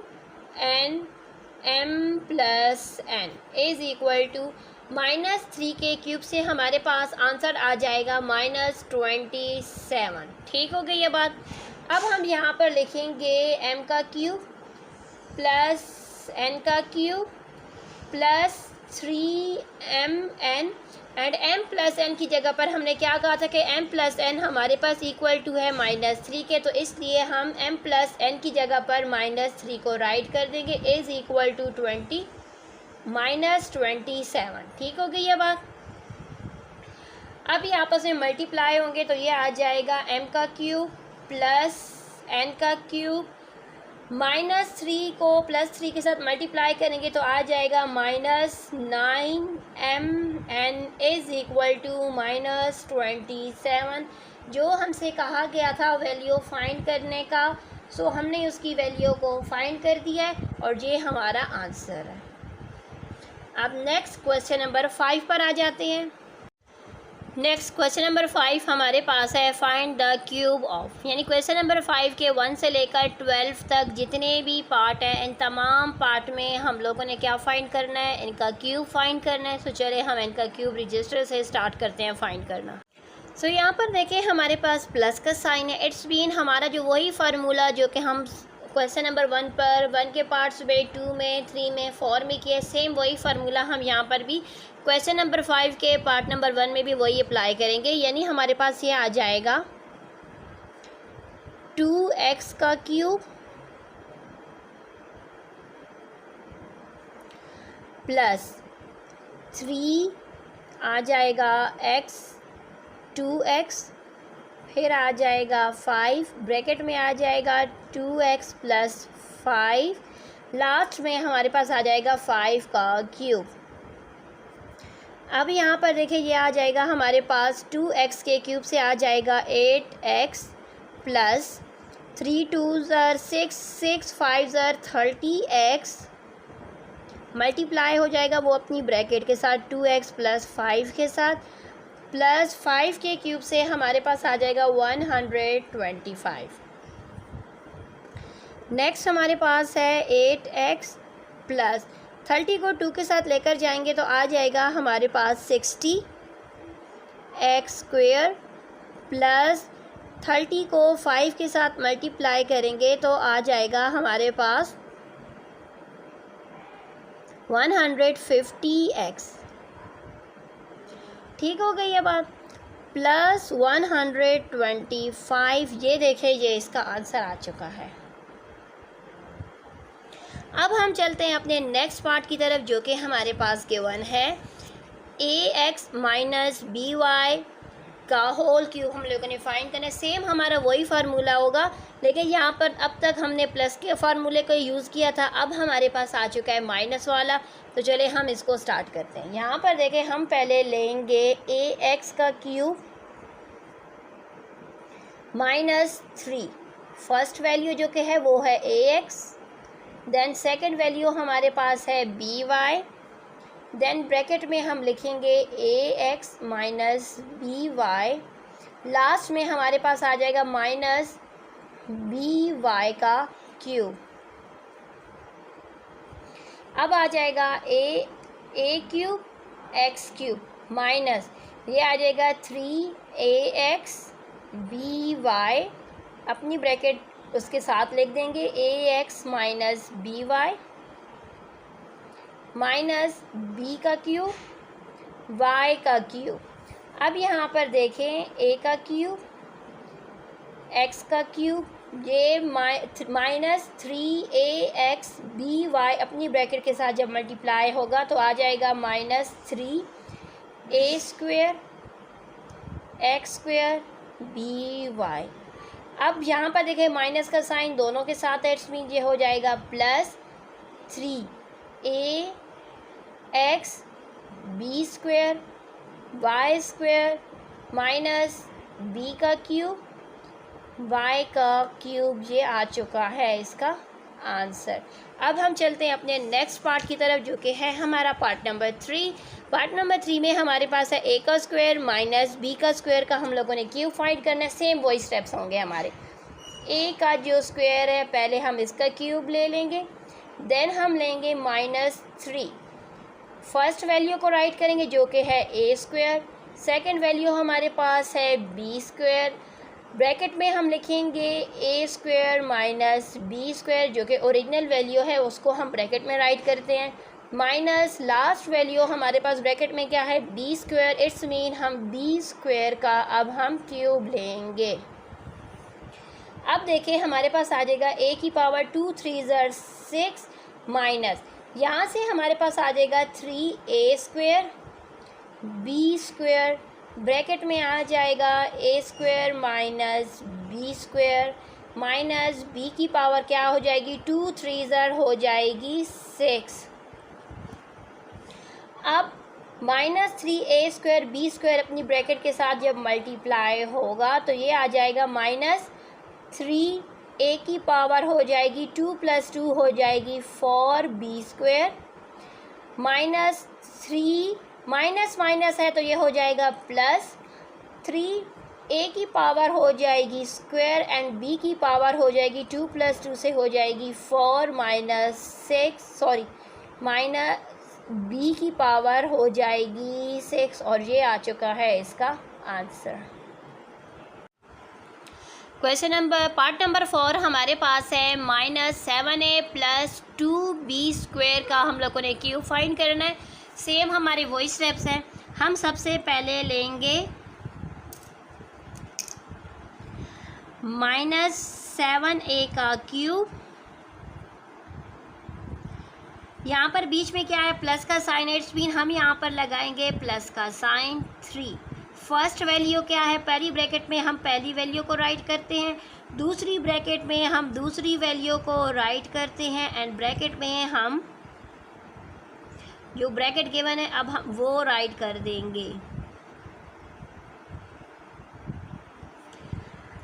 m plus n is equal to -3 के क्यूब से हमारे पास आंसर आ जाएगा -27। ठीक हो गई ये बात। अब हम यहाँ पर लिखेंगे m का क्यूब प्लस n का cube plus 3mn and m plus n की जगह पर हमने क्या कहा था कि m प्लस n हमारे पास इक्वल टू है -3 के, तो इसलिए हम m प्लस n की जगह पर -3 को राइट कर देंगे इज़ इक्वल टू -27। ठीक हो गई ये बात। अब ये आपस में मल्टीप्लाई होंगे तो ये आ जाएगा m का क्यूब प्लस n का क्यूब -3 को +3 के साथ मल्टीप्लाई करेंगे तो आ जाएगा -9mn इज़ इक्वल टू -27। जो हमसे कहा गया था वैल्यू फाइंड करने का, सो हमने उसकी वैल्यू को फाइंड कर दिया है और ये हमारा आंसर है। अब नेक्स्ट क्वेश्चन नंबर 5 पर आ जाते हैं। नेक्स्ट क्वेश्चन नंबर 5 हमारे पास है फाइंड द क्यूब ऑफ, यानी क्वेश्चन नंबर 5 के 1 से लेकर 12 तक जितने भी पार्ट हैं, इन तमाम पार्ट में हम लोगों ने क्या फाइंड करना है, इनका क्यूब फाइंड करना है। सो चले हम इनका क्यूब रजिस्टर से स्टार्ट करते हैं फाइंड करना। सो यहाँ पर देखें हमारे पास प्लस का साइन है, इट्स बीन हमारा जो वही फार्मूला जो कि हम क्वेश्चन नंबर 1 पर 1 के पार्ट्स में 2 में 3 में 4 में किया, सेम वही फार्मूला हम यहाँ पर भी क्वेश्चन नंबर 5 के पार्ट नंबर 1 में भी वही अप्लाई करेंगे। यानी हमारे पास ये आ जाएगा 2x का क्यूब प्लस 3 आ जाएगा x 2x, फिर आ जाएगा 5 ब्रैकेट में आ जाएगा 2x प्लस 5, लास्ट में हमारे पास आ जाएगा 5 का क्यूब। अब यहाँ पर देखिए ये आ जाएगा हमारे पास 2x के क्यूब से आ जाएगा 8x प्लस 3 2 6 6 5 30x, मल्टीप्लाई हो जाएगा वो अपनी ब्रैकेट के साथ 2x प्लस 5 के साथ, प्लस 5 के क्यूब से हमारे पास आ जाएगा 125। नेक्स्ट हमारे पास है 8x प्लस 30 को 2 के साथ लेकर जाएंगे तो आ जाएगा हमारे पास 60x स्क्वेयर प्लस 30 को 5 के साथ मल्टीप्लाई करेंगे तो आ जाएगा हमारे पास 150x। ठीक हो गई ये बात, प्लस 125। ये देखें ये इसका आंसर आ चुका है। अब हम चलते हैं अपने नेक्स्ट पार्ट की तरफ जो कि हमारे पास गिवन है ax माइनस बी वाई का होल क्यूब हम लोगों ने फाइंड करना है। सेम हमारा वही फार्मूला होगा, लेकिन यहाँ पर अब तक हमने प्लस के फार्मूले को यूज़ किया था, अब हमारे पास आ चुका है माइनस वाला। तो चले हम इसको स्टार्ट करते हैं। यहाँ पर देखें हम पहले लेंगे ax का क्यूब -3, फर्स्ट वैल्यू जो कि है वो है ax देन सेकंड वैल्यू हमारे पास है बी वाई, देन ब्रैकेट में हम लिखेंगे a x minus b y, last में हमारे पास आ जाएगा माइनस बी वाई का क्यूब। अब आ जाएगा a cube x cube minus ये आ जाएगा 3ax बी वाई, अपनी ब्रैकेट उसके साथ लिख देंगे ax minus b y minus b का क्यूब y का क्यूब। अब यहाँ पर देखें a का क्यूब x का क्यूब, ये माइनस 3ax बी वाई अपनी ब्रैकेट के साथ जब मल्टीप्लाई होगा तो आ जाएगा minus 3a square x square b y. अब यहाँ पर देखें माइनस का साइन दोनों के साथ है, इट्स मीन ये हो जाएगा plus 3a x b square y square minus b का क्यूब y का क्यूब। ये आ चुका है इसका आंसर। अब हम चलते हैं अपने नेक्स्ट पार्ट की तरफ जो कि है हमारा पार्ट नंबर 3। पार्ट नंबर 3 में हमारे पास है a का स्क्वायर माइनस b का स्क्वायर का हम लोगों ने क्यूब फाइंड करना है। सेम वही स्टेप्स होंगे हमारे। a का जो स्क्वायर है पहले हम इसका क्यूब ले लेंगे, देन हम लेंगे -3, फर्स्ट वैल्यू को राइट करेंगे जो कि है a स्क्वायर, सेकेंड वैल्यू हमारे पास है b स्क्वायर, ब्रैकेट में हम लिखेंगे a square minus b square जो कि ओरिजिनल वैल्यू है उसको हम ब्रैकेट में राइट करते हैं, माइनस लास्ट वैल्यू हमारे पास ब्रैकेट में क्या है बी स्क्वायर, इट्स मीन हम बी स्क्वायर का अब हम क्यूब लेंगे। अब देखें हमारे पास आ जाएगा a की पावर 2 3 6 माइनस यहाँ से हमारे पास आ जाएगा 3a square B square, bracket में आ जाएगा a square minus b square minus b की पावर क्या हो जाएगी 2 3 हो जाएगी 6। अब -3a स्क्वायर बी स्क्वायर अपनी ब्रैकेट के साथ जब मल्टीप्लाई होगा तो ये आ जाएगा -3a की पावर हो जाएगी 2 + 2 हो जाएगी 4b स्क्वायर -3 माइनस माइनस है तो ये हो जाएगा +3a की पावर हो जाएगी स्क्वायर एंड b की पावर हो जाएगी 2 + 2 से हो जाएगी 4 -6 b की पावर हो जाएगी 6 और ये आ चुका है इसका answer. Question number part number 4 हमारे पास है -7a + 2b स्क्वायर का हम लोगों ने क्यूब फाइंड करना है। सेम हमारे वही स्टेप्स हैं। हम सबसे पहले लेंगे -7a का क्यूब, यहाँ पर बीच में क्या है प्लस का साइन, इट्स मीन हम यहाँ पर लगाएंगे प्लस का साइन 3। फर्स्ट वैल्यू क्या है पहली ब्रैकेट में हम पहली वैल्यू को राइट करते हैं, दूसरी ब्रैकेट में हम दूसरी वैल्यू को राइट करते हैं एंड ब्रैकेट में हम जो ब्रैकेट गिवन है अब हम वो राइट कर देंगे।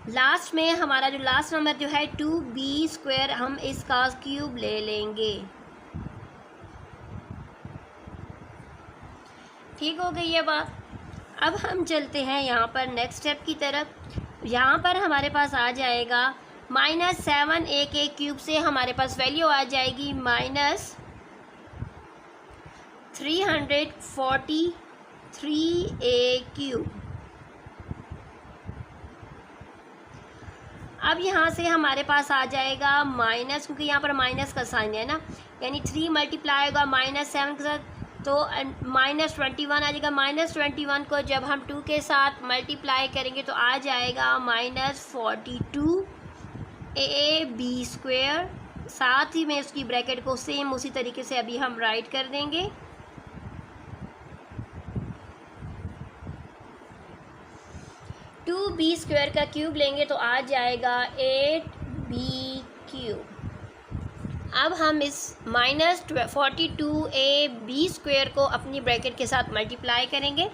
लास्ट में हमारा जो लास्ट नंबर जो है 2b स्क्वायर हम इसका क्यूब ले लेंगे। ठीक हो गई ये बात। अब हम चलते हैं यहाँ पर नेक्स्ट स्टेप की तरफ। यहाँ पर हमारे पास आ जाएगा -7a के क्यूब से हमारे पास वैल्यू आ जाएगी -343a क्यूब। अब यहाँ से हमारे पास आ जाएगा माइनस, क्योंकि यहाँ पर माइनस का साइन है ना, यानी 3 मल्टीप्लाई होगा -7 के साथ तो -21 आ जाएगा। -21 को जब हम 2 के साथ मल्टीप्लाई करेंगे तो आ जाएगा -42ab स्क्वायर। साथ ही में उसकी ब्रैकेट को सेम उसी तरीके से अभी हम राइट कर देंगे। b स्क्वायर का क्यूब लेंगे तो आ जाएगा 8b क्यूब। अब हम इस -42ab स्क्वायर को अपनी ब्रैकेट के साथ मल्टीप्लाई करेंगे।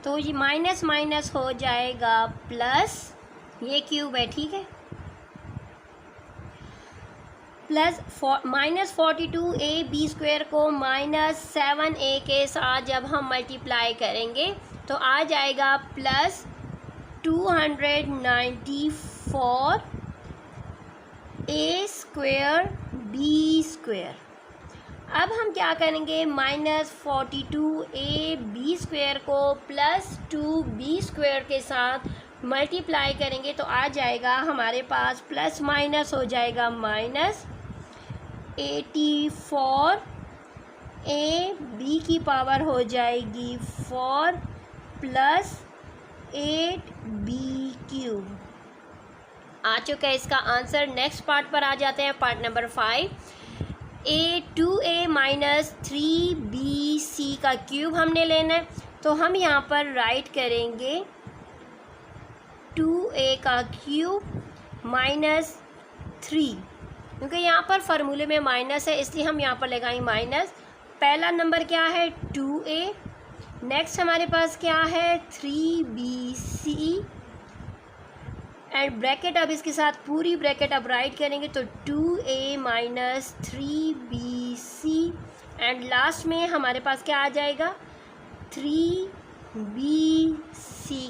तो ये माइनस माइनस हो जाएगा प्लस, ये क्यूब है, ठीक है, प्लस -42ab² को -7a के साथ जब हम मल्टीप्लाई करेंगे तो आ जाएगा प्लस 294a²b²। अब हम क्या करेंगे, -42ab² को प्लस 2b² के साथ मल्टीप्लाई करेंगे तो आ जाएगा हमारे पास प्लस माइनस हो जाएगा -84ab की पावर हो जाएगी 4 प्लस 8b³ आ चुका है इसका आंसर। नेक्स्ट पार्ट पर आ जाते हैं, part number 5। 2a minus 3bc का क्यूब हमने लेना है, तो हम यहाँ पर राइट करेंगे 2a का क्यूब माइनस 3, क्योंकि यहाँ पर फार्मूले में माइनस है इसलिए हम यहाँ पर लगाएंगे माइनस। पहला नंबर क्या है 2a, नेक्स्ट हमारे पास क्या है 3bc एंड ब्रैकेट अब इसके साथ पूरी ब्रैकेट अब राइट करेंगे तो 2a minus 3bc and last में हमारे पास क्या आ जाएगा 3bc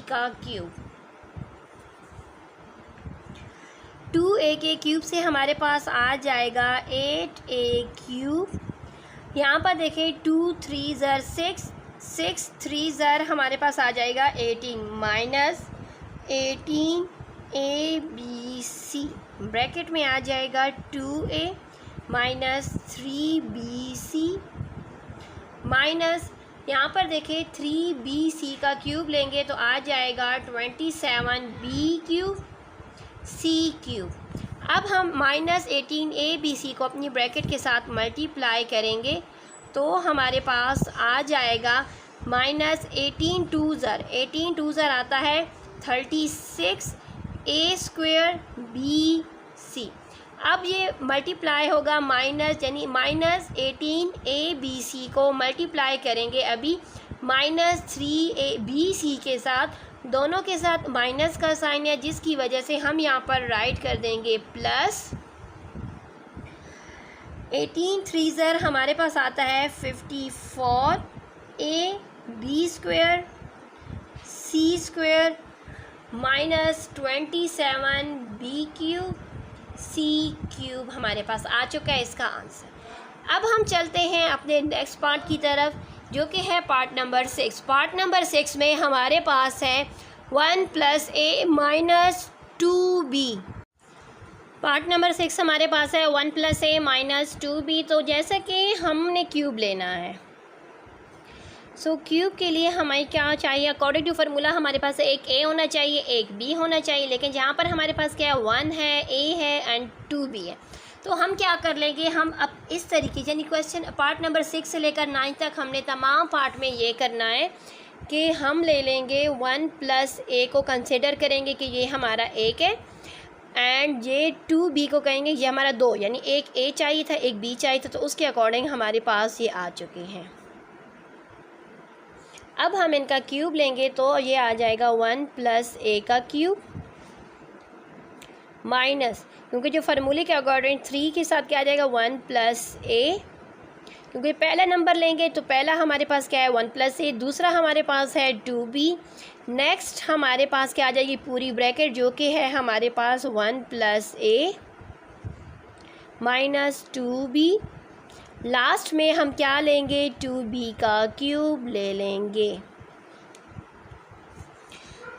का क्यूब। 2a के क्यूब से हमारे पास आ जाएगा 8a³। यहाँ पर देखें 2 3 ज़र 6, 6 3 ज़र हमारे पास आ जाएगा 18 माइनस 18abc ब्रैकेट में आ जाएगा 2a माइनस 3bc माइनस यहाँ पर देखें 3bc का क्यूब लेंगे तो आ जाएगा 27b³ c³। अब हम माइनस 18abc को अपनी ब्रैकेट के साथ मल्टीप्लाई करेंगे तो हमारे पास आ जाएगा माइनस 18 2 ज़र आता है 36a²bc। अब ये मल्टीप्लाई होगा माइनस, यानी माइनस 18abc को मल्टीप्लाई करेंगे अभी माइनस 3abc के साथ, दोनों के साथ माइनस का साइन है जिसकी वजह से हम यहाँ पर राइट कर देंगे प्लस 18 3 ज़र हमारे पास आता है 54ab² c² minus 27b³ c³ हमारे पास आ चुका है इसका आंसर। अब हम चलते हैं अपने नेक्स्ट पार्ट की तरफ जो कि है पार्ट नंबर 6। पार्ट नंबर 6 में हमारे पास है 1 + a minus 2b। Part number 6 हमारे पास है 1 + a माइनस 2b। तो जैसा कि हमने क्यूब लेना है, सो क्यूब के लिए हमें क्या चाहिए, अकॉर्डिंग टू फार्मूला हमारे पास एक a होना चाहिए, एक b होना चाहिए, लेकिन जहाँ पर हमारे पास क्या है 1 है, a है एंड 2b है। तो हम क्या कर लेंगे, हम अब इस तरीके यानी क्वेश्चन पार्ट नंबर 6 से लेकर 9 तक हमने तमाम पार्ट में ये करना है कि हम ले लेंगे 1 + a को कंसिडर करेंगे कि ये हमारा 1 है एंड ये 2b को कहेंगे ये हमारा 2, यानी एक a चाहिए था एक b चाहिए था, तो उसके अकॉर्डिंग हमारे पास ये आ चुके हैं। अब हम इनका क्यूब लेंगे तो ये आ जाएगा 1 + a का क्यूब माइनस, क्योंकि जो फार्मूले के अकॉर्डिंग 3 के साथ क्या आ जाएगा 1 + a, क्योंकि पहला नंबर लेंगे तो पहला हमारे पास क्या है 1 + a, दूसरा हमारे पास है 2b, नेक्स्ट हमारे पास क्या आ जाएगी पूरी ब्रैकेट जो कि है हमारे पास 1 + a माइनस 2b, लास्ट में हम क्या लेंगे 2b का क्यूब ले लेंगे।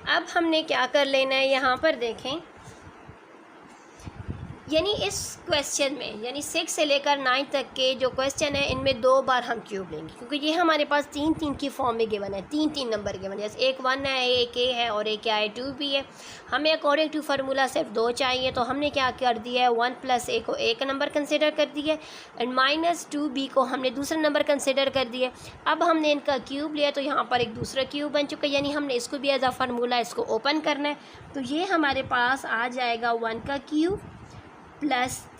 अब हमने क्या कर लेना है, यहाँ पर देखें, यानी इस क्वेश्चन में यानी 6 से लेकर 9 तक के जो क्वेश्चन है इनमें 2 बार हम क्यूब लेंगे, क्योंकि ये हमारे पास 3 की फॉर्म में गिवन है, 3 नंबर गिवन है, जैसे एक 1 है, एक a है और एक क्या है 2b है। हमें अकॉर्डिंग टू फार्मूला सिर्फ 2 चाहिए, तो हमने क्या कर दिया है 1 + a को एक नंबर कंसिडर कर दिया एंड माइनस 2b को हमने दूसरा नंबर कंसिडर कर दिया। अब हमने इनका क्यूब लिया तो यहाँ पर एक दूसरा क्यूब बन चुका है, यानी हमने इसको भी एज अ फार्मूला इसको ओपन करना है, तो ये हमारे पास आ जाएगा 1 का क्यूब +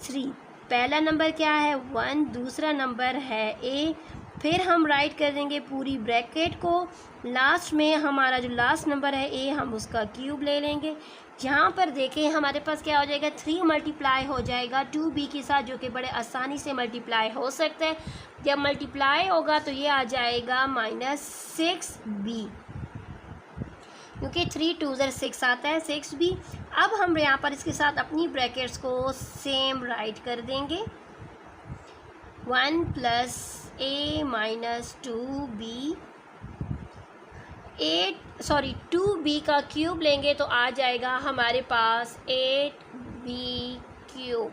3। पहला नंबर क्या है 1, दूसरा नंबर है a फिर हम राइट कर देंगे पूरी ब्रैकेट को। लास्ट में हमारा जो लास्ट नंबर है ए, हम उसका क्यूब ले लेंगे। यहाँ पर देखें हमारे पास क्या हो जाएगा, 3 मल्टीप्लाई हो जाएगा 2b के साथ, जो कि बड़े आसानी से मल्टीप्लाई हो सकता है। जब मल्टीप्लाई होगा तो ये आ जाएगा -6b, क्योंकि 3 2 6 आता है 6b। अब हम यहाँ पर इसके साथ अपनी ब्रैकेट्स को सेम राइट कर देंगे। 1 + a - 2b 2b का क्यूब लेंगे तो आ जाएगा हमारे पास 8b क्यूब।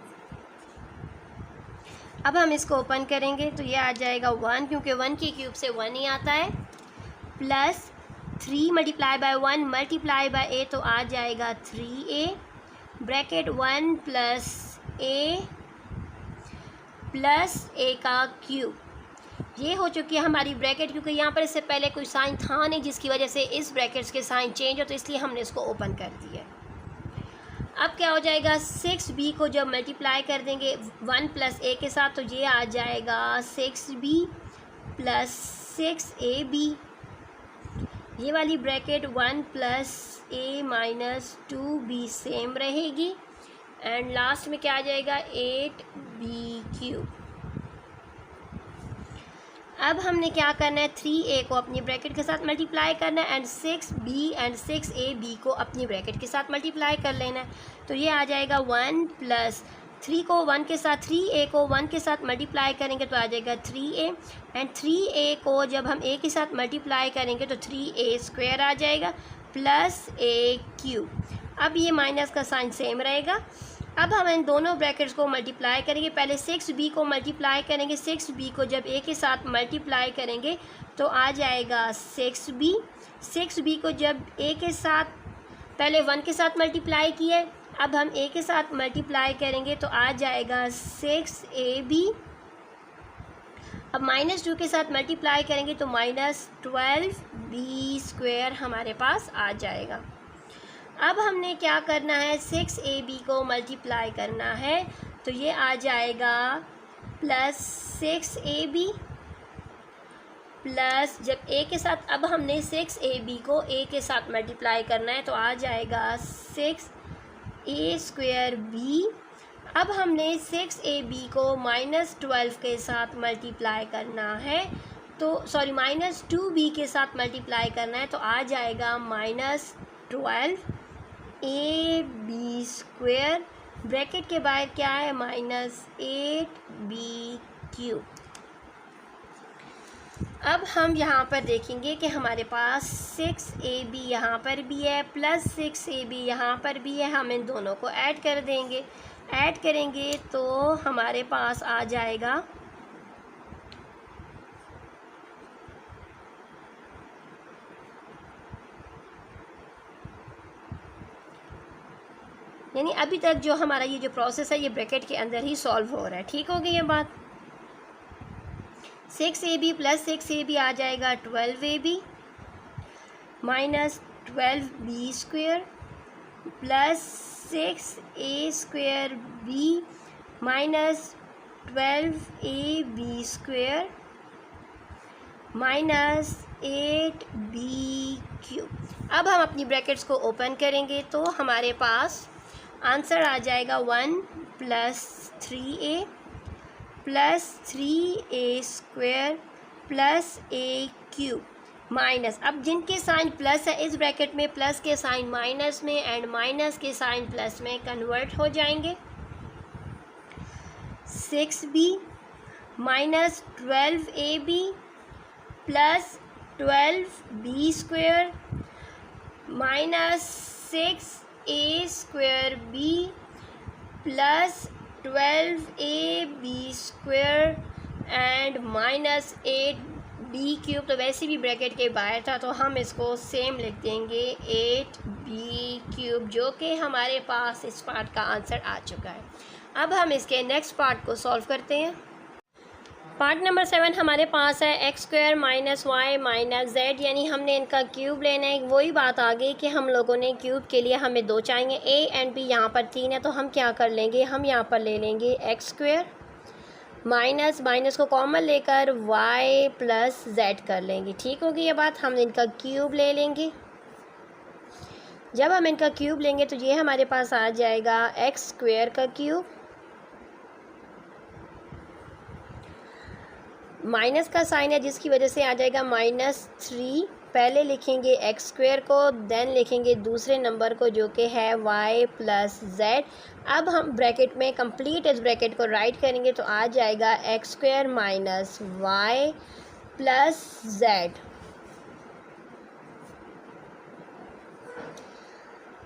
अब हम इसको ओपन करेंगे तो ये आ जाएगा 1, क्योंकि 1 के क्यूब से 1 ही आता है, प्लस 3 × 1 × a तो आ जाएगा 3a, ब्रैकेट 1 + a का क्यूब। ये हो चुकी है हमारी ब्रैकेट, क्योंकि यहाँ पर इससे पहले कोई साइन था नहीं, जिसकी वजह से इस ब्रैकेट्स के साइन चेंज हो, तो इसलिए हमने इसको ओपन कर दिया। अब क्या हो जाएगा, 6b को जब मल्टीप्लाई कर देंगे 1 + a के साथ तो ये आ जाएगा 6b + 6ab। ये वाली ब्रैकेट 1 + a - 2b सेम रहेगी, एंड लास्ट में क्या आ जाएगा 8b क्यूब। अब हमने क्या करना है, 3a को अपनी ब्रैकेट के साथ मल्टीप्लाई करना है, एंड 6b एंड 6ab को अपनी ब्रैकेट के साथ मल्टीप्लाई कर लेना है। तो ये आ जाएगा 1 + 3 को 1 के साथ, 3a को 1 के साथ मल्टीप्लाई करेंगे तो आ जाएगा 3a, एंड 3a को जब हम a के साथ मल्टीप्लाई करेंगे तो 3a² आ जाएगा प्लस a क्यूब। अब ये माइनस का साइन सेम रहेगा। अब हम इन दोनों ब्रैकेट्स को मल्टीप्लाई करेंगे। पहले 6b को मल्टीप्लाई करेंगे, 6b को जब a के साथ मल्टीप्लाई करेंगे तो आ जाएगा 6b। 6b को जब a के साथ पहले 1 के साथ मल्टीप्लाई किया, अब हम a के साथ मल्टीप्लाई करेंगे तो आ जाएगा 6ab। अब -2 के साथ मल्टीप्लाई करेंगे तो -12b² हमारे पास आ जाएगा। अब हमने क्या करना है, 6ab को मल्टीप्लाई करना है तो ये आ जाएगा +6ab प्लस जब a के साथ, अब हमने 6ab को a के साथ मल्टीप्लाई करना है तो आ जाएगा 6a²b। अब हमने 6ab को -12 के साथ मल्टीप्लाई करना है तो -2b के साथ मल्टीप्लाई करना है तो आ जाएगा -12ab²। ब्रैकेट के बाहर क्या है, -8b³। अब हम यहाँ पर देखेंगे कि हमारे पास 6ab यहाँ पर भी है प्लस 6ab यहाँ पर भी है। हम इन दोनों को ऐड कर देंगे, ऐड करेंगे तो हमारे पास आ जाएगा यानी अभी तक जो हमारा ये जो प्रोसेस है ये ब्रैकेट के अंदर ही सॉल्व हो रहा है। ठीक हो गई ये बात। 6ab प्लस 6ab आ जाएगा 12ab -12b² plus 6a²b -12ab² -8b³। अब हम अपनी ब्रैकेट्स को ओपन करेंगे तो हमारे पास आंसर आ जाएगा 1 + 3a plus 3a² plus a³ minus, अब जिनके साइन प्लस है इस ब्रैकेट में प्लस के साइन माइनस में एंड माइनस के साइन प्लस में कन्वर्ट हो जाएंगे। 6b -12ab plus 12b² -6a²b plus 12ab² and -8b³ तो वैसे भी ब्रैकेट के बाहर था तो हम इसको सेम लिख देंगे 8b³ जो कि हमारे पास इस पार्ट का आंसर आ चुका है। अब हम इसके नेक्स्ट पार्ट को सॉल्व करते हैं। पार्ट नंबर 7 हमारे पास है x² - y - z, यानी हमने इनका क्यूब लेना है। वही बात आ गई कि हम लोगों ने क्यूब के लिए हमें 2 चाहिए, a एंड b यहाँ पर 3 है तो हम क्या कर लेंगे, हम यहाँ पर ले लेंगे x² माइनस माइनस को कॉमन लेकर y प्लस जेड कर लेंगे। ठीक होगी ये बात। हम इनका क्यूब ले लेंगे। जब हम इनका क्यूब लेंगे तो ये हमारे पास आ जाएगा एक्स स्क्वेयर का क्यूब, माइनस का साइन है जिसकी वजह से आ जाएगा -3। पहले लिखेंगे एक्स स्क्वेयर को, देन लिखेंगे दूसरे नंबर को जो कि है y प्लस जेड। अब हम ब्रैकेट में कंप्लीट इस ब्रैकेट को राइट करेंगे तो आ जाएगा x square minus y plus z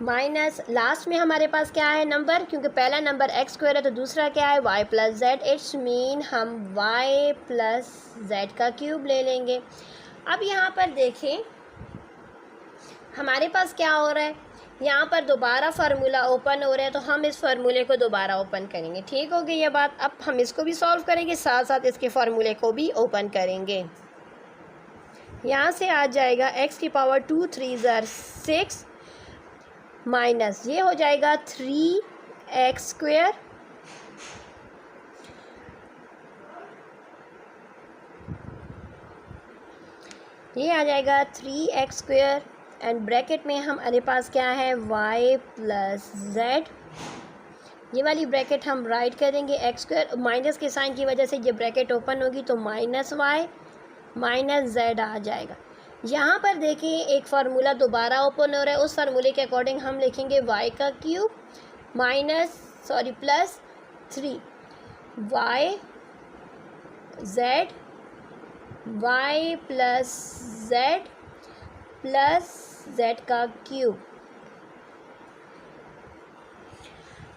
minus last में हमारे पास क्या है नंबर, क्योंकि पहला नंबर एक्स स्क्वायर है तो दूसरा क्या है y plus Z. It's mean हम y प्लस जेड का क्यूब ले लेंगे। अब यहाँ पर देखें हमारे पास क्या हो रहा है, यहाँ पर दोबारा फार्मूला ओपन हो रहा है तो हम इस फार्मूले को दोबारा ओपन करेंगे। ठीक हो गई ये बात। अब हम इसको भी सॉल्व करेंगे, साथ साथ इसके फार्मूले को भी ओपन करेंगे। यहाँ से आ जाएगा x की पावर 2 3 ज़र 6 माइनस ये हो जाएगा 3x स्क्वेयर ये आ जाएगा 3x स्क्वेयर एंड ब्रैकेट में हमारे पास क्या है y प्लस जेड। ये वाली ब्रैकेट हम राइट करेंगे एक्स स्क्वेयर, माइनस के साइन की वजह से ये ब्रैकेट ओपन होगी तो माइनस वाई माइनस जेड आ जाएगा। यहाँ पर देखिए एक फार्मूला दोबारा ओपन हो रहा है, उस फार्मूले के अकॉर्डिंग हम लिखेंगे y का cube plus 3y Z y plus Z का क्यूब।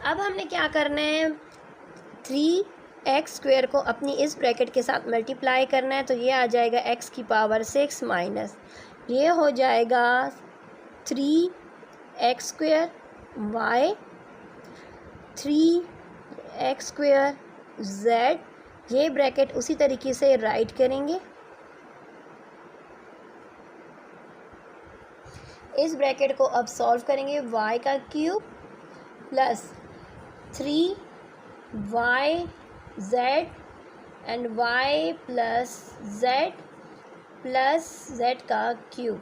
अब हमने क्या करना है, 3x स्क्वेयर को अपनी इस ब्रैकेट के साथ मल्टीप्लाई करना है तो ये आ जाएगा x की पावर 6 माइनस ये हो जाएगा 3x square y 3x square z। ये ब्रैकेट उसी तरीके से राइट करेंगे। इस ब्रैकेट को अब सॉल्व करेंगे, y का cube plus 3y z and y plus z का क्यूब।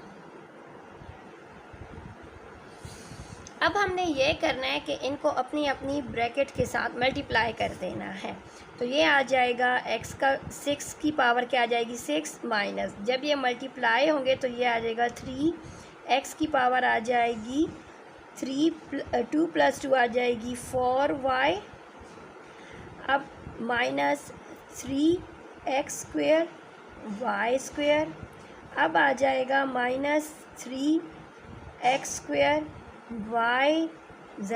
अब हमने ये करना है कि इनको अपनी अपनी ब्रैकेट के साथ मल्टीप्लाई कर देना है तो ये आ जाएगा x का 6 की पावर क्या आ जाएगी 6 माइनस जब ये मल्टीप्लाई होंगे तो ये आ जाएगा 3x की पावर आ जाएगी 2 प्लस 2 आ जाएगी 4y। अब minus 3x square y square. अब आ जाएगा minus 3x square y z।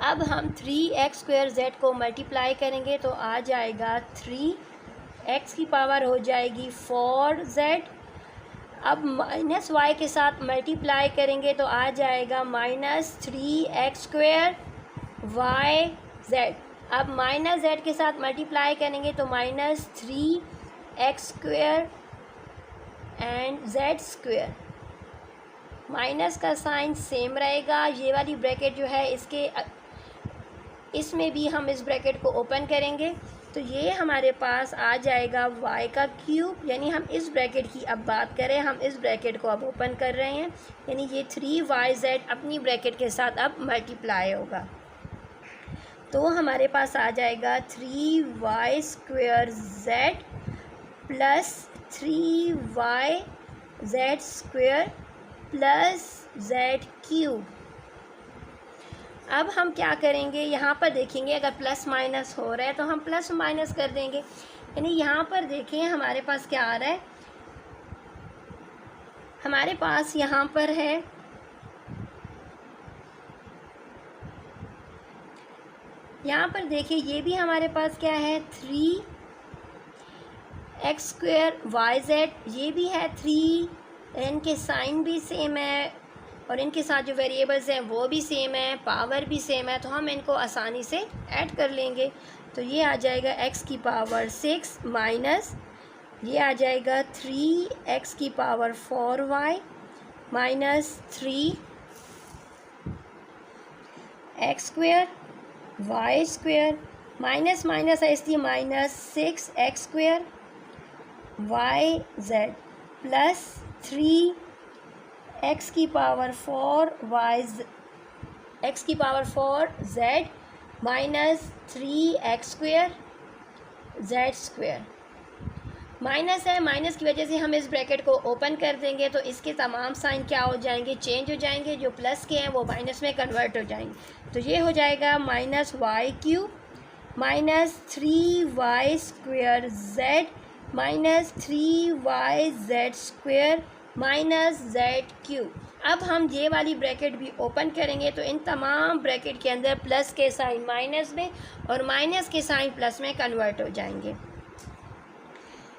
अब हम 3x स्क्वेयर z को मल्टीप्लाई करेंगे तो आ जाएगा 3x की पावर हो जाएगी 4z। अब माइनस y के साथ मल्टीप्लाई करेंगे तो आ जाएगा minus 3x square y z। अब माइनस z के साथ मल्टीप्लाई करेंगे तो minus 3x square and z square. Minus का साइन सेम रहेगा। ये वाली ब्रैकेट जो है इसमें भी हम इस ब्रैकेट को ओपन करेंगे तो ये हमारे पास आ जाएगा y का क्यूब, यानी हम इस ब्रैकेट की अब बात करें, हम इस ब्रैकेट को अब ओपन कर रहे हैं, यानी ये 3yz अपनी ब्रैकेट के साथ अब मल्टीप्लाई होगा तो हमारे पास आ जाएगा 3y square z plus 3yz square plus z cube. अब हम क्या करेंगे, यहाँ पर देखेंगे अगर प्लस माइनस हो रहा है तो हम प्लस माइनस कर देंगे, यानी यहाँ पर देखें हमारे पास क्या आ रहा है, हमारे पास यहाँ पर है यहाँ पर देखिए ये भी हमारे पास क्या है 3x स्क्वेयर yz, ये भी है 3, इनके साइन भी सेम है और इनके साथ जो वेरिएबल्स हैं वो भी सेम है, पावर भी सेम है तो हम इनको आसानी से ऐड कर लेंगे तो ये आ जाएगा x की पावर 6 माइनस ये आ जाएगा 3x की power 4y minus 3x square y square minus minus है इसलिए minus 6x² YZ plus 3x की पावर 4 x की power 4 Z minus 3x² Z²। Minus है, माइनस की वजह से हम इस ब्रैकेट को ओपन कर देंगे तो इसके तमाम साइन क्या हो जाएंगे, चेंज हो जाएंगे। जो प्लस के हैं वो माइनस में कन्वर्ट हो जाएंगे। तो ये हो जाएगा -y³ minus 3y² Z minus 3yZ² minus Z³ अब हम ये वाली ब्रैकेट भी ओपन करेंगे तो इन तमाम ब्रैकेट के अंदर प्लस के साइन माइनस में और माइनस के साइन प्लस में कन्वर्ट हो जाएंगे।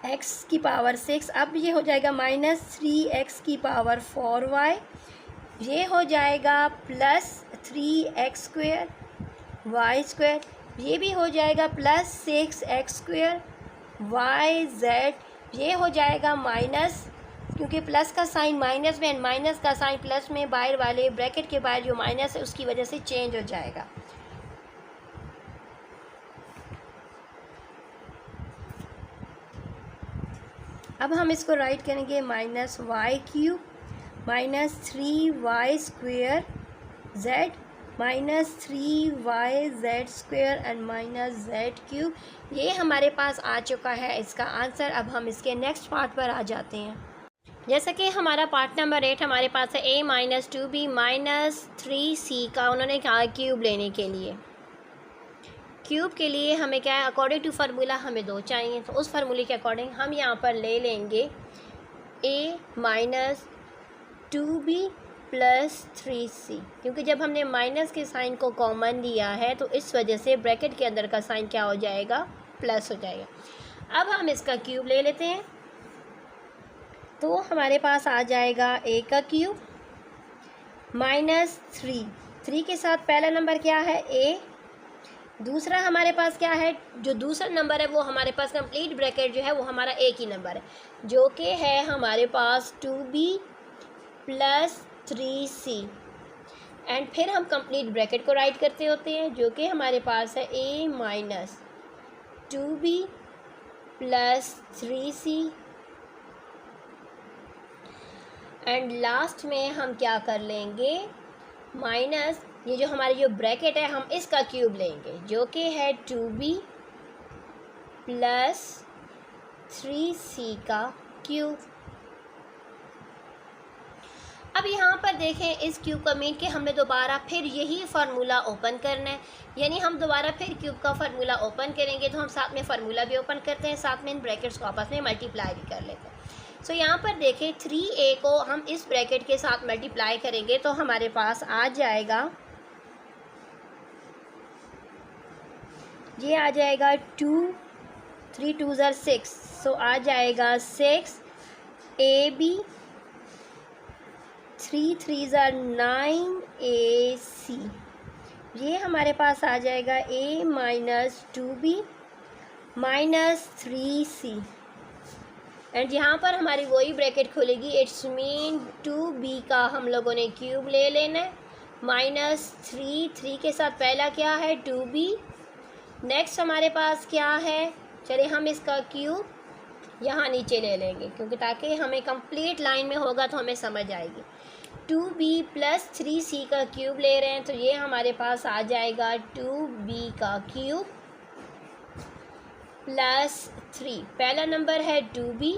x की पावर 6, अब ये हो जाएगा -3x की पावर 4y, ये हो जाएगा प्लस 3x² y², ये भी हो जाएगा प्लस 6x² yz, ये हो जाएगा माइनस, क्योंकि प्लस का साइन माइनस में एंड माइनस का साइन प्लस में बाहर वाले ब्रैकेट के बाहर जो माइनस है उसकी वजह से चेंज हो जाएगा। अब हम इसको राइट करेंगे -y³ minus 3y² z minus 3yz² and minus Z³ ये हमारे पास आ चुका है इसका आंसर। अब हम इसके नेक्स्ट पार्ट पर आ जाते हैं। जैसा कि हमारा पार्ट नंबर 8 हमारे पास है a minus 2b minus 3c का उन्होंने कहा क्यूब लेने के लिए। क्यूब के लिए हमें क्या है, अकॉर्डिंग टू फार्मूला हमें 2 चाहिए, तो उस फार्मूले के अकॉर्डिंग हम यहाँ पर ले लेंगे a minus 2b plus 3c, क्योंकि जब हमने माइनस के साइन को कॉमन लिया है तो इस वजह से ब्रैकेट के अंदर का साइन क्या हो जाएगा, प्लस हो जाएगा। अब हम इसका क्यूब ले लेते हैं तो हमारे पास आ जाएगा a का क्यूब माइनस 3 के साथ पहला नंबर क्या है a, दूसरा हमारे पास क्या है, जो दूसरा नंबर है वो हमारे पास कंप्लीट ब्रैकेट जो है वो हमारा एक ही नंबर है जो कि है हमारे पास 2b प्लस 3c एंड फिर हम कंप्लीट ब्रैकेट को राइट करते होते हैं जो कि हमारे पास है a minus 2b plus 3c and last में हम क्या कर लेंगे, माइनस ये जो हमारी जो ब्रैकेट है हम इसका क्यूब लेंगे जो कि है 2b प्लस 3c का क्यूब। अब यहाँ पर देखें इस क्यूब का मीन कि हमने दोबारा फिर यही फार्मूला ओपन करना है, यानी हम दोबारा फिर क्यूब का फार्मूला ओपन करेंगे तो हम साथ में फार्मूला भी ओपन करते हैं, साथ में इन ब्रैकेट्स को आपस में मल्टीप्लाई भी कर लेते हैं। सो यहाँ पर देखें 3a को हम इस ब्रैकेट के साथ मल्टीप्लाई करेंगे तो हमारे पास आ जाएगा, ये आ जाएगा 2 3 2 6, सो आ जाएगा 6ab 3 3 9ac, ये हमारे पास आ जाएगा a minus 2b minus 3c and यहाँ पर हमारी वही ब्रैकेट खुलेगी, इट्स मीन 2b का हम लोगों ने क्यूब ले लेना है माइनस 3 के साथ पहला क्या है 2b, नेक्स्ट हमारे पास क्या है, चलिए हम इसका क्यूब यहाँ नीचे ले लेंगे क्योंकि ताकि हमें कंप्लीट लाइन में होगा तो हमें समझ आएगी। 2b प्लस 3c का क्यूब ले रहे हैं तो ये हमारे पास आ जाएगा 2b का क्यूब प्लस 3, पहला नंबर है 2b,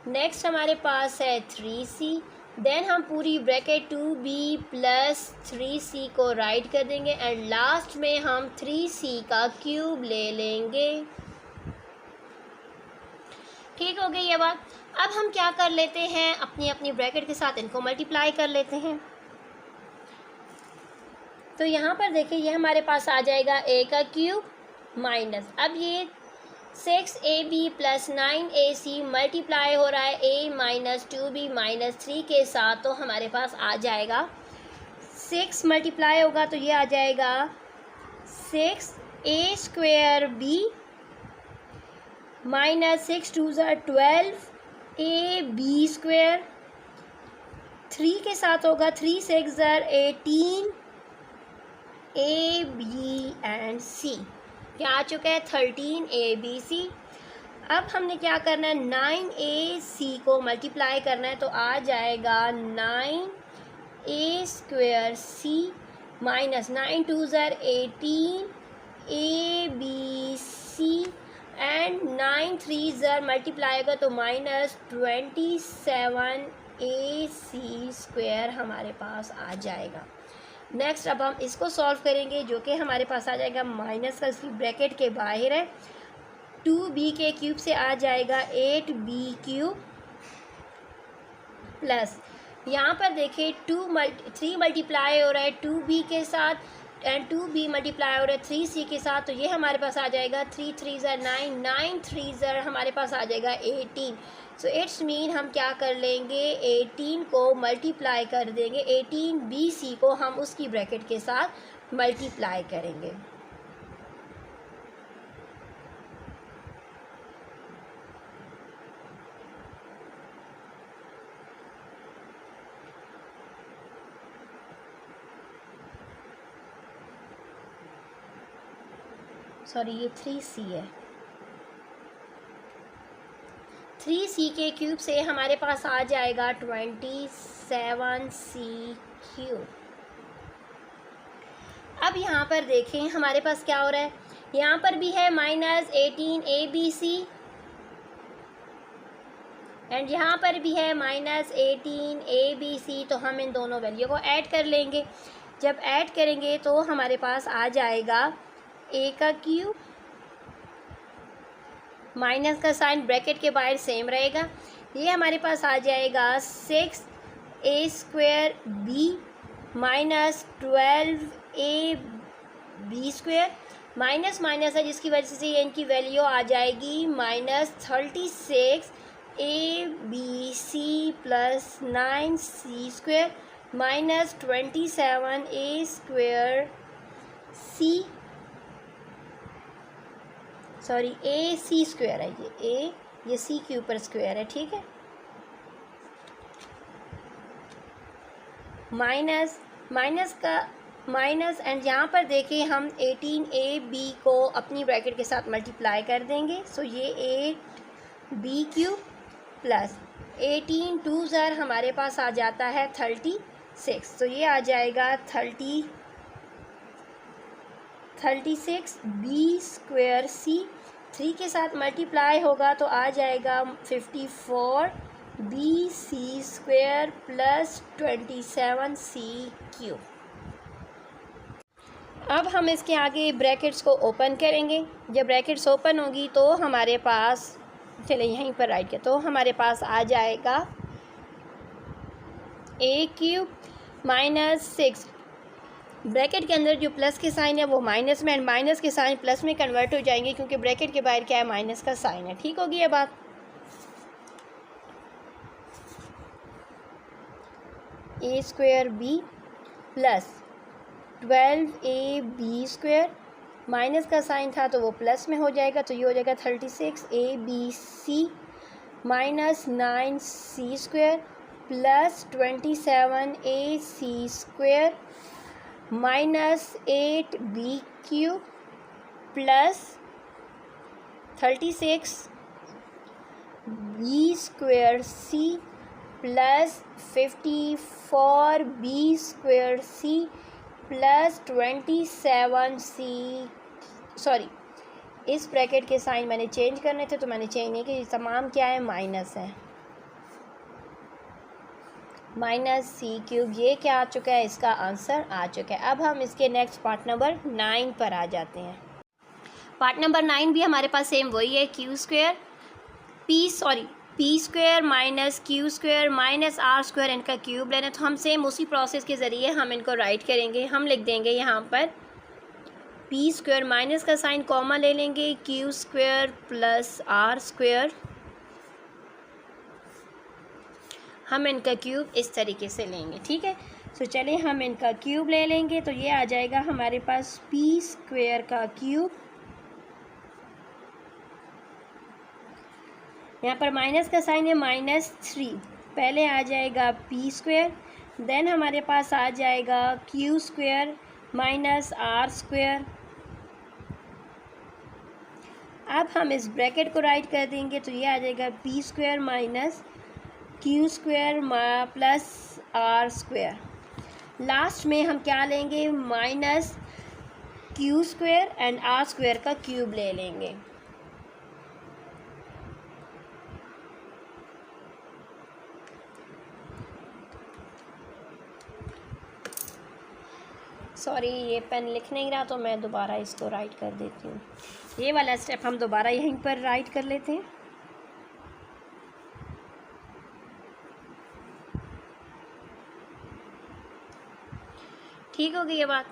नेक्स्ट हमारे पास है 3c, देन हम पूरी ब्रैकेट 2b प्लस 3c को राइट कर देंगे एंड लास्ट में हम 3c का क्यूब ले लेंगे। ठीक हो गई ये बात। अब हम क्या कर लेते हैं, अपनी अपनी ब्रैकेट के साथ इनको मल्टीप्लाई कर लेते हैं। तो यहाँ पर देखिए ये हमारे पास आ जाएगा a का क्यूब माइनस, अब ये 6ab प्लस 9ac मल्टीप्लाई हो रहा है a माइनस 2b माइनस 3 के साथ, तो हमारे पास आ जाएगा 6 मल्टीप्लाई होगा तो ये आ जाएगा 6a² माइनस 6 2 12 ab², 3 के साथ होगा 3 6 18 a b एंड c, क्या आ चुका है 13ABC। अब हमने क्या करना है 9AC को मल्टीप्लाई करना है, तो आ जाएगा 9A² C minus 9 2 18 ABC and 9 3 multiply होगा तो माइनस 27AC² हमारे पास आ जाएगा। नेक्स्ट अब हम इसको सॉल्व करेंगे, जो कि हमारे पास आ जाएगा माइनस का इसकी ब्रैकेट के बाहर है, 2b के क्यूब से आ जाएगा 8b³ प्लस यहाँ पर देखिए 3 मल्टीप्लाई हो रहा है 2b के साथ एंड 2b मल्टीप्लाई हो रहा है 3c के साथ, तो ये हमारे पास आ जाएगा 3 3 9 9 3 हमारे पास आ जाएगा 18। सो इट्स मीन हम क्या कर लेंगे 18 को मल्टीप्लाई कर देंगे, 18bc को हम उसकी ब्रैकेट के साथ मल्टीप्लाई करेंगे। सॉरी ये 3c है, 3c के क्यूब से हमारे पास आ जाएगा 27c³। अब यहाँ पर देखें हमारे पास क्या हो रहा है, यहाँ पर भी है माइनस 18ABC एंड यहाँ पर भी है माइनस 18ABC, तो हम इन दोनों वैल्यू को ऐड कर लेंगे। जब ऐड करेंगे तो हमारे पास आ जाएगा a³ माइनस का साइन ब्रैकेट के बाहर सेम रहेगा, ये हमारे पास आ जाएगा 6a² minus 12ab² minus minus है जिसकी वजह से इनकी वैल्यू आ जाएगी minus 36abc plus 9c² minus 27a² sorry ac² है, ये c के ऊपर स्क्वायर है, ठीक है। माइनस माइनस का माइनस एंड यहाँ पर देखिए हम 18ab को अपनी ब्रैकेट के साथ मल्टीप्लाई कर देंगे, सो ये 8b³ प्लस 18 2 हमारे पास आ जाता है 36, तो ये आ जाएगा 36b²c 3 के साथ मल्टीप्लाई होगा तो आ जाएगा 54bc² प्लस 27c³। अब हम इसके आगे ब्रैकेट्स को ओपन करेंगे, जब ब्रैकेट्स ओपन होगी तो हमारे पास चले यहीं पर राइट किया, तो हमारे पास आ जाएगा a³ माइनस 6 ब्रैकेट के अंदर जो प्लस के साइन है वो माइनस में एंड माइनस के साइन प्लस में कन्वर्ट हो जाएंगे क्योंकि ब्रैकेट के बाहर क्या है माइनस का साइन है, ठीक होगी ये बात। a² प्लस 12ab² माइनस का साइन था तो वो प्लस में हो जाएगा, तो ये हो जाएगा 36abc minus 9c² plus 27ac² minus 8b³ plus 36b²c plus 54b²c plus 27c sorry इस ब्रैकेट के साइन मैंने चेंज करने थे तो मैंने चेंज नहीं किया, तमाम क्या है माइनस है, माइनस c³। ये क्या आ चुका है, इसका आंसर आ चुका है। अब हम इसके नेक्स्ट पार्ट नंबर 9 पर आ जाते हैं। पार्ट नंबर 9 भी हमारे पास सेम वही है, p² minus q² minus r² इनका क्यूब लेना, तो हम सेम उसी प्रोसेस के ज़रिए हम इनको राइट करेंगे। हम लिख देंगे यहाँ पर p² माइनस का साइन कॉमा ले लेंगे, q² प्लस r², हम इनका क्यूब इस तरीके से लेंगे, ठीक है। तो चलिए हम इनका क्यूब ले लेंगे, तो ये आ जाएगा हमारे पास p² का क्यूब, यहाँ पर माइनस का साइन है -3, पहले आ जाएगा p², देन हमारे पास आ जाएगा q² माइनस r², अब हम इस ब्रैकेट को राइट कर देंगे तो ये आ जाएगा p square minus q square plus r square. Last में हम क्या लेंगे, minus q square and r square का क्यूब ले लेंगे। सॉरी, ये पेन लिख नहीं रहा तो मैं दोबारा इसको राइट कर देती हूँ। ये वाला स्टेप हम दोबारा यहीं पर राइट कर लेते हैं। ठीक हो गई ये बात।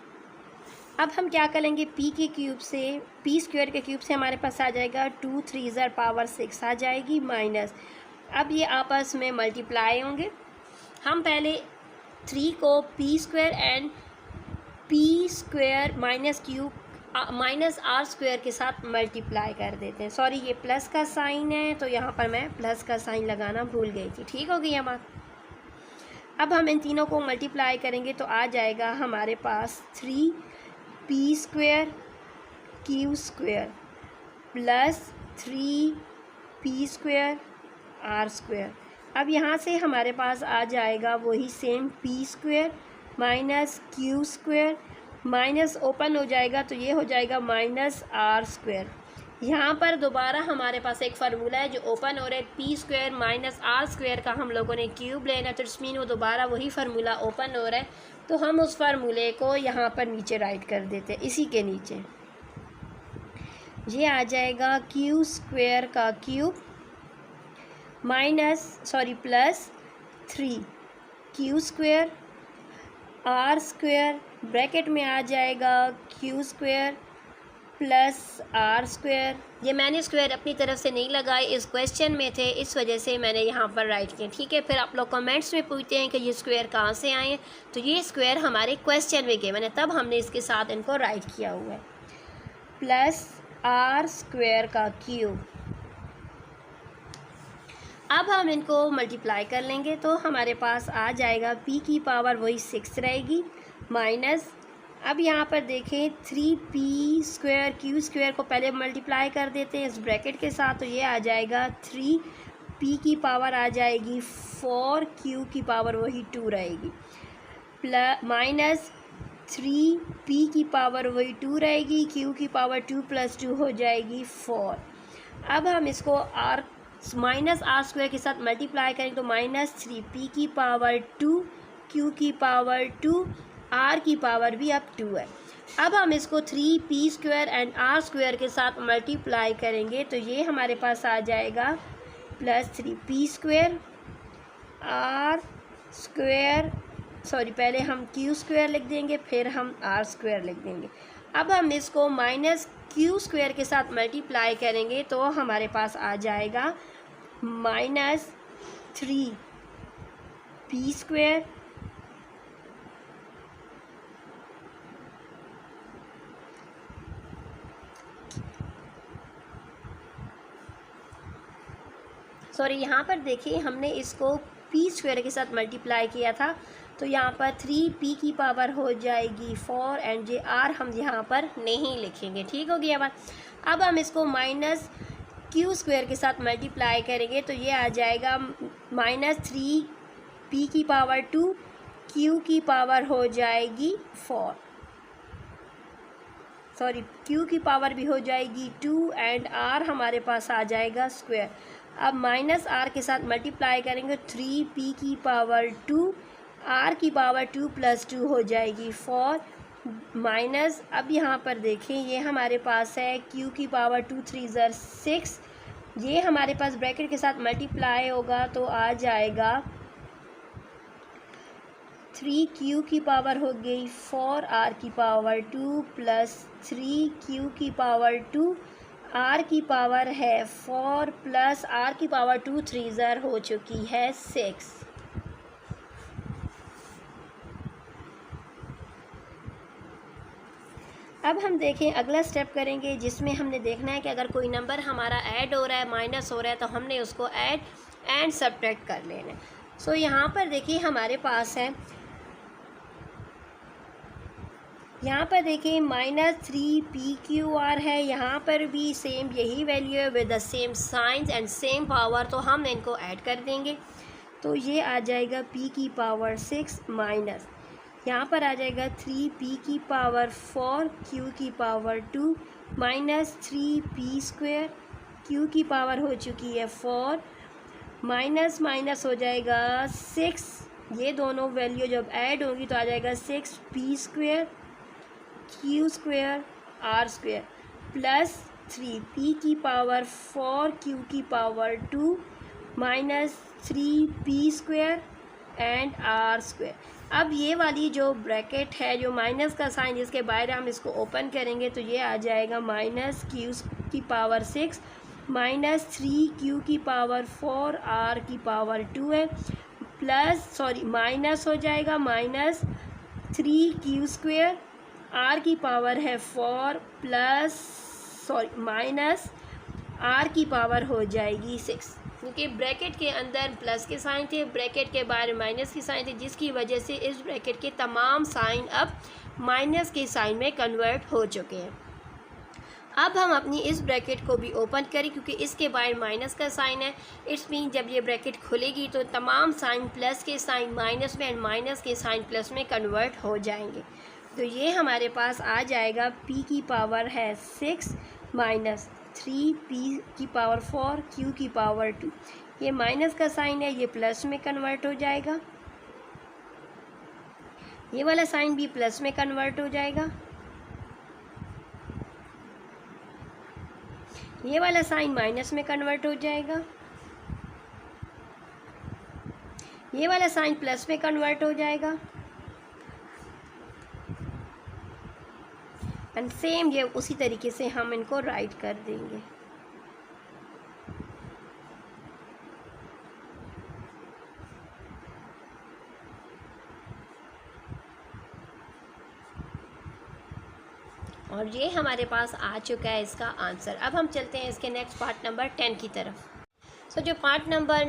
अब हम क्या करेंगे, पी के क्यूब से, पी स्क्वायर के क्यूब से हमारे पास आ जाएगा 2 3 पावर 6 आ जाएगी माइनस। अब ये आपस में मल्टीप्लाई होंगे। हम पहले 3 को p square and p square minus q minus r square के साथ मल्टीप्लाई कर देते हैं। सॉरी, ये प्लस का साइन है तो यहाँ पर मैं प्लस का साइन लगाना भूल गई थी। ठीक हो गई ये बात। अब हम इन तीनों को मल्टीप्लाई करेंगे तो आ जाएगा हमारे पास 3 p square q square plus 3 p square r square. अब यहाँ से हमारे पास आ जाएगा वही same p square minus q square, minus open हो जाएगा तो ये हो जाएगा माइनस आर स्क्वायर। यहाँ पर दोबारा हमारे पास एक फार्मूला है जो ओपन हो रहा है, p square minus r square का हम लोगों ने क्यूब लेना, तो इट्स मीन वो दोबारा वही फार्मूला ओपन हो रहा है। तो हम उस फार्मूले को यहाँ पर नीचे राइट कर देते हैं, इसी के नीचे। ये आ जाएगा क्यू स्क्वायर का cube plus 3 q square r square, bracket में आ जाएगा q square plus r square. ये मैंने स्क्वायर अपनी तरफ से नहीं लगाए, इस क्वेश्चन में थे, इस वजह से मैंने यहाँ पर राइट किया। ठीक है, फिर आप लोग कमेंट्स में पूछते हैं कि ये स्क्वायर कहाँ से आए हैं, तो ये स्क्वायर हमारे क्वेश्चन में गए, मैंने तब हमने इसके साथ इनको राइट किया हुआ है। प्लस आर स्क्वायर का क्यूब। अब हम इनको मल्टीप्लाई कर लेंगे तो हमारे पास आ जाएगा पी की पावर वही 6 रहेगी माइनस। अब यहाँ पर देखें 3 पी स्क्वायर क्यू स्क्वायर को पहले मल्टीप्लाई कर देते हैं इस ब्रैकेट के साथ, तो ये आ जाएगा 3 पी की पावर आ जाएगी 4 क्यू की पावर वही 2 रहेगी प्लस माइनस 3 पी की पावर वही 2 रहेगी, क्यू की पावर 2 + 2 हो जाएगी 4। अब हम इसको माइनस आर स्क्वायर के साथ मल्टीप्लाई करेंगे तो माइनस 3 पी की पावर 2 क्यू की पावर 2 आर की पावर भी अब 2 है। अब हम इसको 3 p square and r square के साथ मल्टीप्लाई करेंगे तो ये हमारे पास आ जाएगा plus 3 p square r square, sorry पहले हम क्यू स्क्वायर लिख देंगे फिर हम आर स्क्वायर लिख देंगे। अब हम इसको माइनस क्यू स्क्वायर के साथ मल्टीप्लाई करेंगे तो हमारे पास आ जाएगा माइनस 3 पी स्क्वायर सॉरी यहाँ पर देखिए हमने इसको पी स्क्वायर के साथ मल्टीप्लाई किया था तो यहाँ पर 3 पी की पावर हो जाएगी 4 एंड जे आर हम यहाँ पर नहीं लिखेंगे। ठीक हो गया बात। अब हम इसको माइनस क्यू स्क्वायर के साथ मल्टीप्लाई करेंगे तो ये आ जाएगा माइनस 3 पी की पावर 2 क्यू की पावर हो जाएगी 4, सॉरी क्यू की पावर भी हो जाएगी 2 एंड आर हमारे पास आ जाएगा स्क्वायर। अब माइनस आर के साथ मल्टीप्लाई करेंगे 3 पी की पावर 2 आर की पावर 2 + 2 हो जाएगी 4 माइनस। अब यहाँ पर देखें ये हमारे पास है क्यू की पावर 2 3 6, ये हमारे पास ब्रैकेट के साथ मल्टीप्लाई होगा तो आ जाएगा 3 क्यू की पावर हो गई 4 आर की पावर 2 + 3 क्यू की पावर 2 आर की पावर है 4 + आर की पावर 2 3 हो चुकी है 6। अब हम देखें अगला स्टेप करेंगे जिसमें हमने देखना है कि अगर कोई नंबर हमारा ऐड हो रहा है माइनस हो रहा है तो हमने उसको ऐड एंड सब्ट्रैक्ट कर लेना है। सो यहाँ पर देखिए हमारे पास है यहाँ पर देखिए -3 PQR है, यहाँ पर भी सेम यही वैल्यू है with the same science and same power, तो हम इनको ऐड कर देंगे। तो ये आ जाएगा p की पावर 6 माइनस यहाँ पर आ जाएगा 3p की पावर 4 q की पावर 2 माइनस 3p² q की पावर हो चुकी है 4 माइनस माइनस हो जाएगा 6, ये दोनों वैल्यू जब ऐड होगी तो आ जाएगा 6p² q² r² plus 3p की पावर 4 q की power 2 minus 3p² and r²। अब ये वाली जो ब्रैकेट है, जो माइनस का साइन जिसके बाहर हम इसको ओपन करेंगे तो ये आ जाएगा -q की पावर 6 माइनस 3q की पावर 4 r की पावर 2 है, प्लस माइनस हो जाएगा -3q² r की पावर है 4 प्लस माइनस r की पावर हो जाएगी 6, क्योंकि ब्रैकेट के अंदर प्लस के साइन थे, ब्रैकेट के बाहर माइनस के साइन थे, जिसकी वजह से इस ब्रैकेट के तमाम साइन अब माइनस के साइन में कन्वर्ट हो चुके हैं। अब हम अपनी इस ब्रैकेट को भी ओपन करें, क्योंकि इसके बाहर माइनस का साइन है। इट्स मीन जब ये ब्रैकेट खुलेगी तो तमाम साइन प्लस के साइन माइनस में एंड माइनस के साइन प्लस में कन्वर्ट हो जाएंगे। तो ये हमारे पास आ जाएगा p की पावर है 6 माइनस 3p की पावर 4 q की पावर 2, ये माइनस का साइन है, ये प्लस में कन्वर्ट हो जाएगा, ये वाला साइन भी प्लस में कन्वर्ट हो जाएगा, ये वाला साइन माइनस में कन्वर्ट हो जाएगा, ये वाला साइन प्लस में कन्वर्ट हो जाएगा, एंड सेम ये उसी तरीके से हम इनको राइट कर देंगे। और ये हमारे पास आ चुका है इसका आंसर। अब हम चलते हैं इसके नेक्स्ट पार्ट नंबर 10 की तरफ। सो जो पार्ट नंबर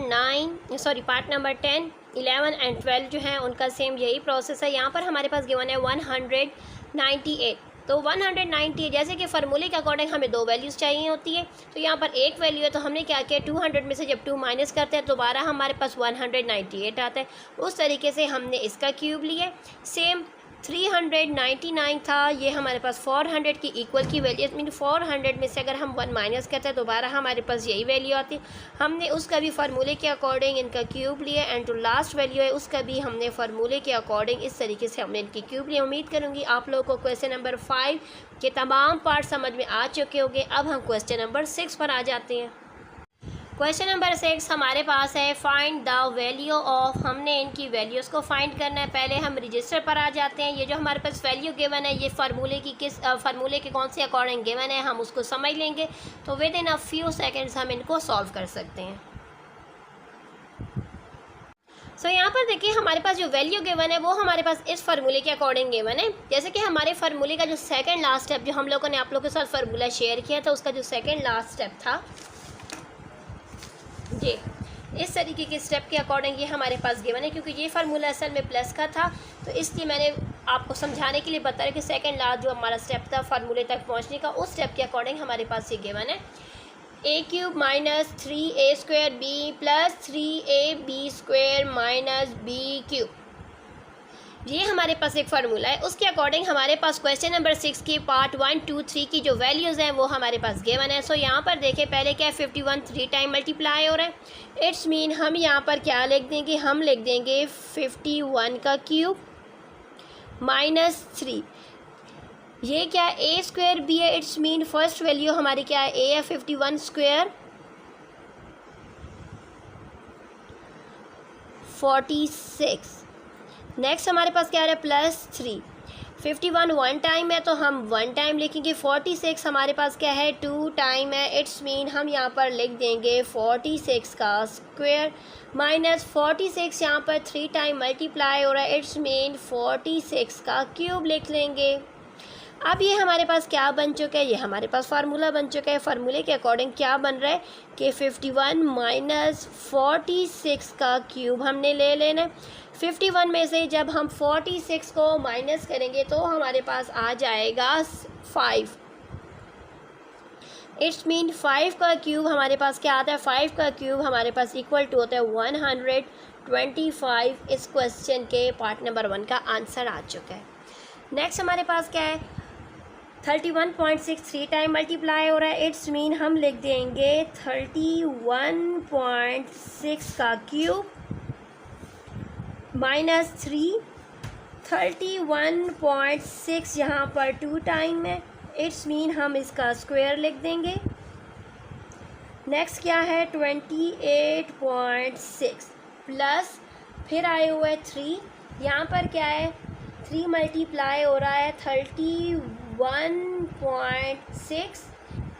10, 11 एंड 12 जो है उनका सेम यही प्रोसेस है। यहाँ पर हमारे पास गिवन है 198। तो 198 जैसे कि फार्मूले के अकॉर्डिंग हमें दो वैल्यूज़ चाहिए होती है, तो यहाँ पर एक वैल्यू है, तो हमने क्या किया 200 में से जब 2 माइनस करते हैं दोबारा हमारे पास 198 आता है। उस तरीके से हमने इसका क्यूब लिया। सेम 399 था, ये हमारे पास 400 की इक्वल की वैल्यू, मीन 400 में से अगर हम 1 माइनस करते हैं दोबारा हमारे पास यही वैल्यू आती है। हमने उसका भी फार्मूले के अकॉर्डिंग इनका क्यूब लिया, एंड जो लास्ट वैल्यू है उसका भी हमने फार्मूले के अकॉर्डिंग इस तरीके से हमने इनकी क्यूब लिया। उम्मीद करूँगी आप लोगों को क्वेश्चन नंबर 5 के तमाम पार्ट समझ में आ चुके होंगे। अब हम क्वेश्चन नंबर 6 पर आ जाते हैं। क्वेश्चन नंबर 6 हमारे पास है फाइंड द वैल्यू ऑफ, हमने इनकी वैल्यूज़ को फाइंड करना है। पहले हम रजिस्टर पर आ जाते हैं। ये जो हमारे पास वैल्यू गिवन है ये फार्मूले की फार्मूले के कौन से अकॉर्डिंग गिवन है हम उसको समझ लेंगे, तो with in a few seconds हम इनको सॉल्व कर सकते हैं। सो यहाँ पर देखिए हमारे पास जो वैल्यू गिवन है वो हमारे पास इस फार्मूले के अकॉर्डिंग गिवन है। जैसे कि हमारे फार्मूले का जो सेकंड लास्ट स्टेप जो हम लोगों ने आप लोगों के साथ फार्मूला शेयर किया था, उसका जो सेकंड लास्ट स्टेप था जी इस तरीके के स्टेप के अकॉर्डिंग ये हमारे पास गिवन है। क्योंकि ये फार्मूला असल में प्लस का था, तो इसलिए मैंने आपको समझाने के लिए बताया कि सेकंड लास्ट जो हमारा स्टेप था फार्मूले तक पहुंचने का, उस स्टेप के अकॉर्डिंग हमारे पास ये गिवन है a³ minus 3a² b plus 3ab² minus b³। ये हमारे पास एक फार्मूला है। उसके अकॉर्डिंग हमारे पास क्वेश्चन नंबर 6 की पार्ट 1, 2, 3 की जो वैल्यूज़ हैं वो हमारे पास गिवन है। सो यहाँ पर देखें पहले क्या है 51 3 टाइम मल्टीप्लाई हो रहा है। इट्स मीन हम यहाँ पर क्या लिख देंगे, हम लिख देंगे 51 का क्यूब माइनस 3। ये क्या a² b है, इट्स मीन फर्स्ट वैल्यू हमारी क्या है a है 51² 46। नेक्स्ट हमारे पास क्या आ रहा है प्लस 3। 51 1 टाइम है तो हम 1 टाइम लिखेंगे। 46 हमारे पास क्या है 2 टाइम है। इट्स मीन हम यहाँ पर लिख देंगे 46 का स्क्वायर माइनस 46 यहाँ पर 3 टाइम मल्टीप्लाई हो रहा है। इट्स मीन 46 का क्यूब लिख लेंगे। अब ये हमारे पास क्या बन चुका है, ये हमारे पास फार्मूला बन चुका है। फार्मूले के अकॉर्डिंग क्या बन रहा है कि 51 माइनस 46 का क्यूब हमने ले लेना है। 51 में से जब हम 46 को माइनस करेंगे तो हमारे पास आ जाएगा 5। इट्स मीन 5 का क्यूब हमारे पास क्या आता है, 5 का क्यूब हमारे पास इक्वल टू होता है 125। इस क्वेश्चन के पार्ट नंबर 1 का आंसर आ चुका है। नेक्स्ट हमारे पास क्या है, 31.6 टाइम मल्टीप्लाई हो रहा है। इट्स मीन हम लिख देंगे 31.6 का क्यूब माइनस 3। 31.6 यहाँ पर 2 टाइम है, इट्स मीन हम इसका स्क्वायर लिख देंगे। नेक्स्ट क्या है 28.6 प्लस फिर आए हुए 3, यहाँ पर क्या है 3 मल्टीप्लाई हो रहा है 31.6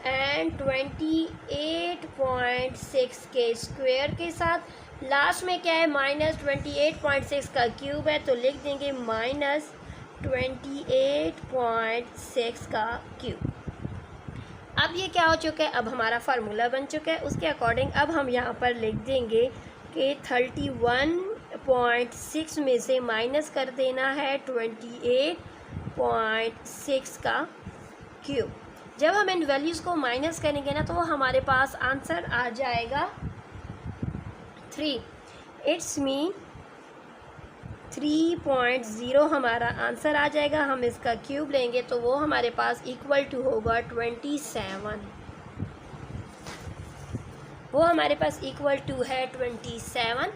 एंड 28.6 के स्क्वायर के साथ। लास्ट में क्या है माइनस 28.6 का क्यूब है, तो लिख देंगे माइनस 28.6 का क्यूब। अब ये क्या हो चुका है, अब हमारा फार्मूला बन चुका है। उसके अकॉर्डिंग अब हम यहाँ पर लिख देंगे कि 31.6 में से माइनस कर देना है 28.6 का क्यूब। जब हम इन वैल्यूज़ को माइनस करेंगे ना तो हमारे पास आंसर आ जाएगा 3। इट्स मीन 3.0 हमारा आंसर आ जाएगा। हम इसका क्यूब लेंगे तो वो हमारे पास इक्वल टू होगा 27। वो हमारे पास इक्वल टू है 27।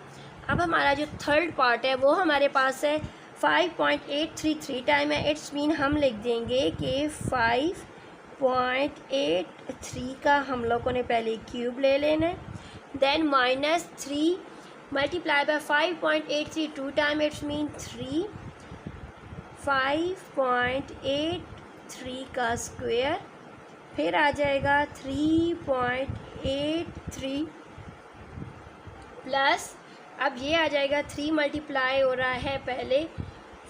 अब हमारा जो थर्ड पार्ट है वो हमारे पास है 5.833 टाइम है। इट्स मीन हम लिख देंगे कि 5.83 का हम लोगों ने पहले क्यूब ले लेना है, then minus 3 multiply by 5.832 time, it's mean 3। 5.83 का स्क्वायर फिर आ जाएगा 3.83 प्लस अब ये आ जाएगा 3 मल्टीप्लाई हो रहा है पहले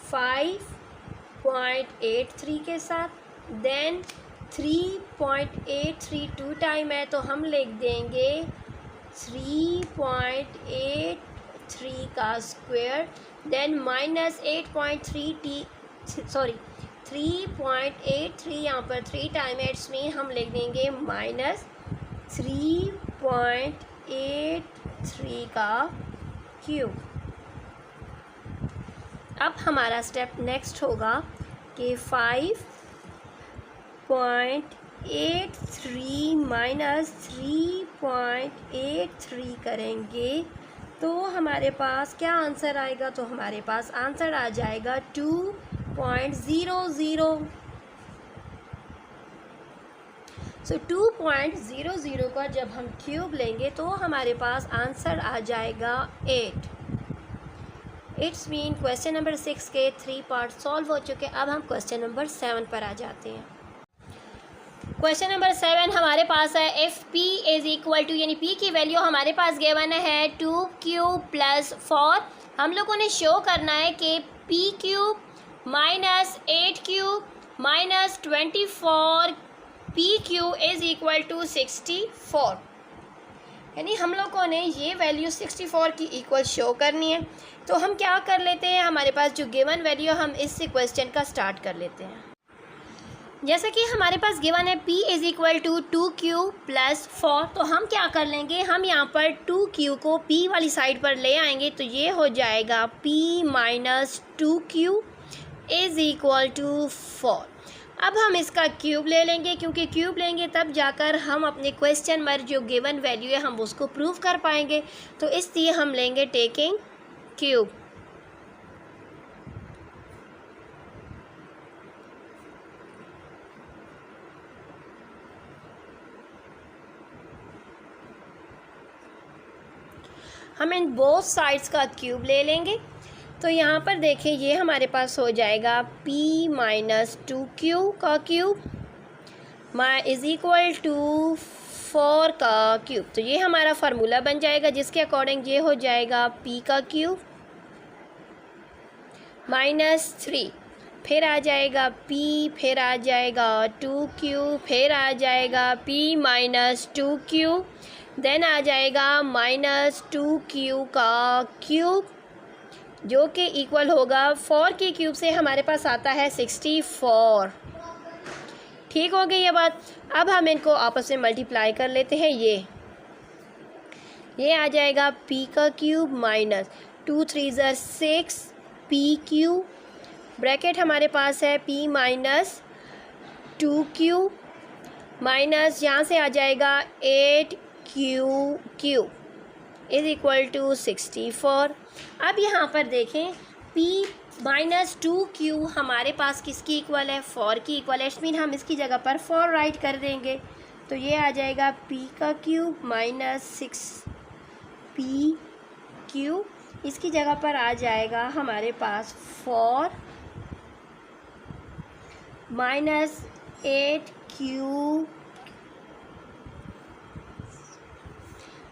5.83 के साथ, देन 3.832 टाइम है तो हम लिख देंगे 3.83 का स्क्वायर, देन माइनस 3.83 यहाँ पर 3 टाइम है, इट्स मीन हम लिख देंगे माइनस 3.83 का क्यूब। अब हमारा स्टेप नेक्स्ट होगा कि 5.83 माइनस 3.83 करेंगे तो हमारे पास क्या आंसर आएगा, तो हमारे पास आंसर आ जाएगा 2.00। सो 2.00 का जब हम क्यूब लेंगे तो हमारे पास आंसर आ जाएगा 8। इट्स मीन क्वेश्चन नंबर 6 के 3 पार्ट सॉल्व हो चुके। अब हम क्वेश्चन नंबर 7 पर आ जाते हैं। क्वेश्चन नंबर 7 हमारे पास है if p is equal to, यानी p की वैल्यू हमारे पास गिवन है 2q प्लस 4। हम लोगों ने शो करना है कि p cube minus 8q minus 24 p q is equal to 64, यानी हम लोगों ने ये वैल्यू 64 की इक्वल शो करनी है। तो हम क्या कर लेते हैं, हमारे पास जो गिवन वैल्यू हम इस क्वेश्चन का स्टार्ट कर लेते हैं। जैसा कि हमारे पास गिवन है p is equal to 2q plus 4, तो हम क्या कर लेंगे, हम यहाँ पर 2q को p वाली साइड पर ले आएंगे तो ये हो जाएगा p minus 2q is equal to 4। अब हम इसका क्यूब ले लेंगे, क्योंकि क्यूब लेंगे तब जाकर हम अपने क्वेश्चन में जो गिवन वैल्यू है हम उसको प्रूव कर पाएंगे। तो इसलिए हम लेंगे टेकिंग क्यूब। हम इन बोथ साइड्स का क्यूब ले लेंगे तो यहाँ पर देखिए ये हमारे पास हो जाएगा p माइनस 2q का क्यूब इज़ इक्वल टू 4 का क्यूब। तो ये हमारा फार्मूला बन जाएगा जिसके अकॉर्डिंग ये हो जाएगा p का क्यूब माइनस 3, फिर आ जाएगा p, फिर आ जाएगा 2q, फिर आ जाएगा p माइनस 2q, देन आ जाएगा माइनस 2q का क्यूब, जो कि इक्वल होगा 4 के क्यूब से हमारे पास आता है 64। ठीक हो गई ये बात। अब हम इनको आपस में मल्टीप्लाई कर लेते हैं। ये आ जाएगा p का क्यूब माइनस 2 3 ज़र 6 p क्यूब, ब्रैकेट हमारे पास है p माइनस 2 क्यूब माइनस यहाँ से आ जाएगा 8 क्यूब इज़ इक्वल टू 64। अब यहाँ पर देखें p माइनस 2 क्यू हमारे पास किसकी इक्वल है, 4 की इक्वल है। इट मीन हम इसकी जगह पर 4 राइट कर देंगे, तो ये आ जाएगा p का क्यूब माइनस 6 p क्यूब, इसकी जगह पर आ जाएगा हमारे पास 4 माइनस 8 क्यूब।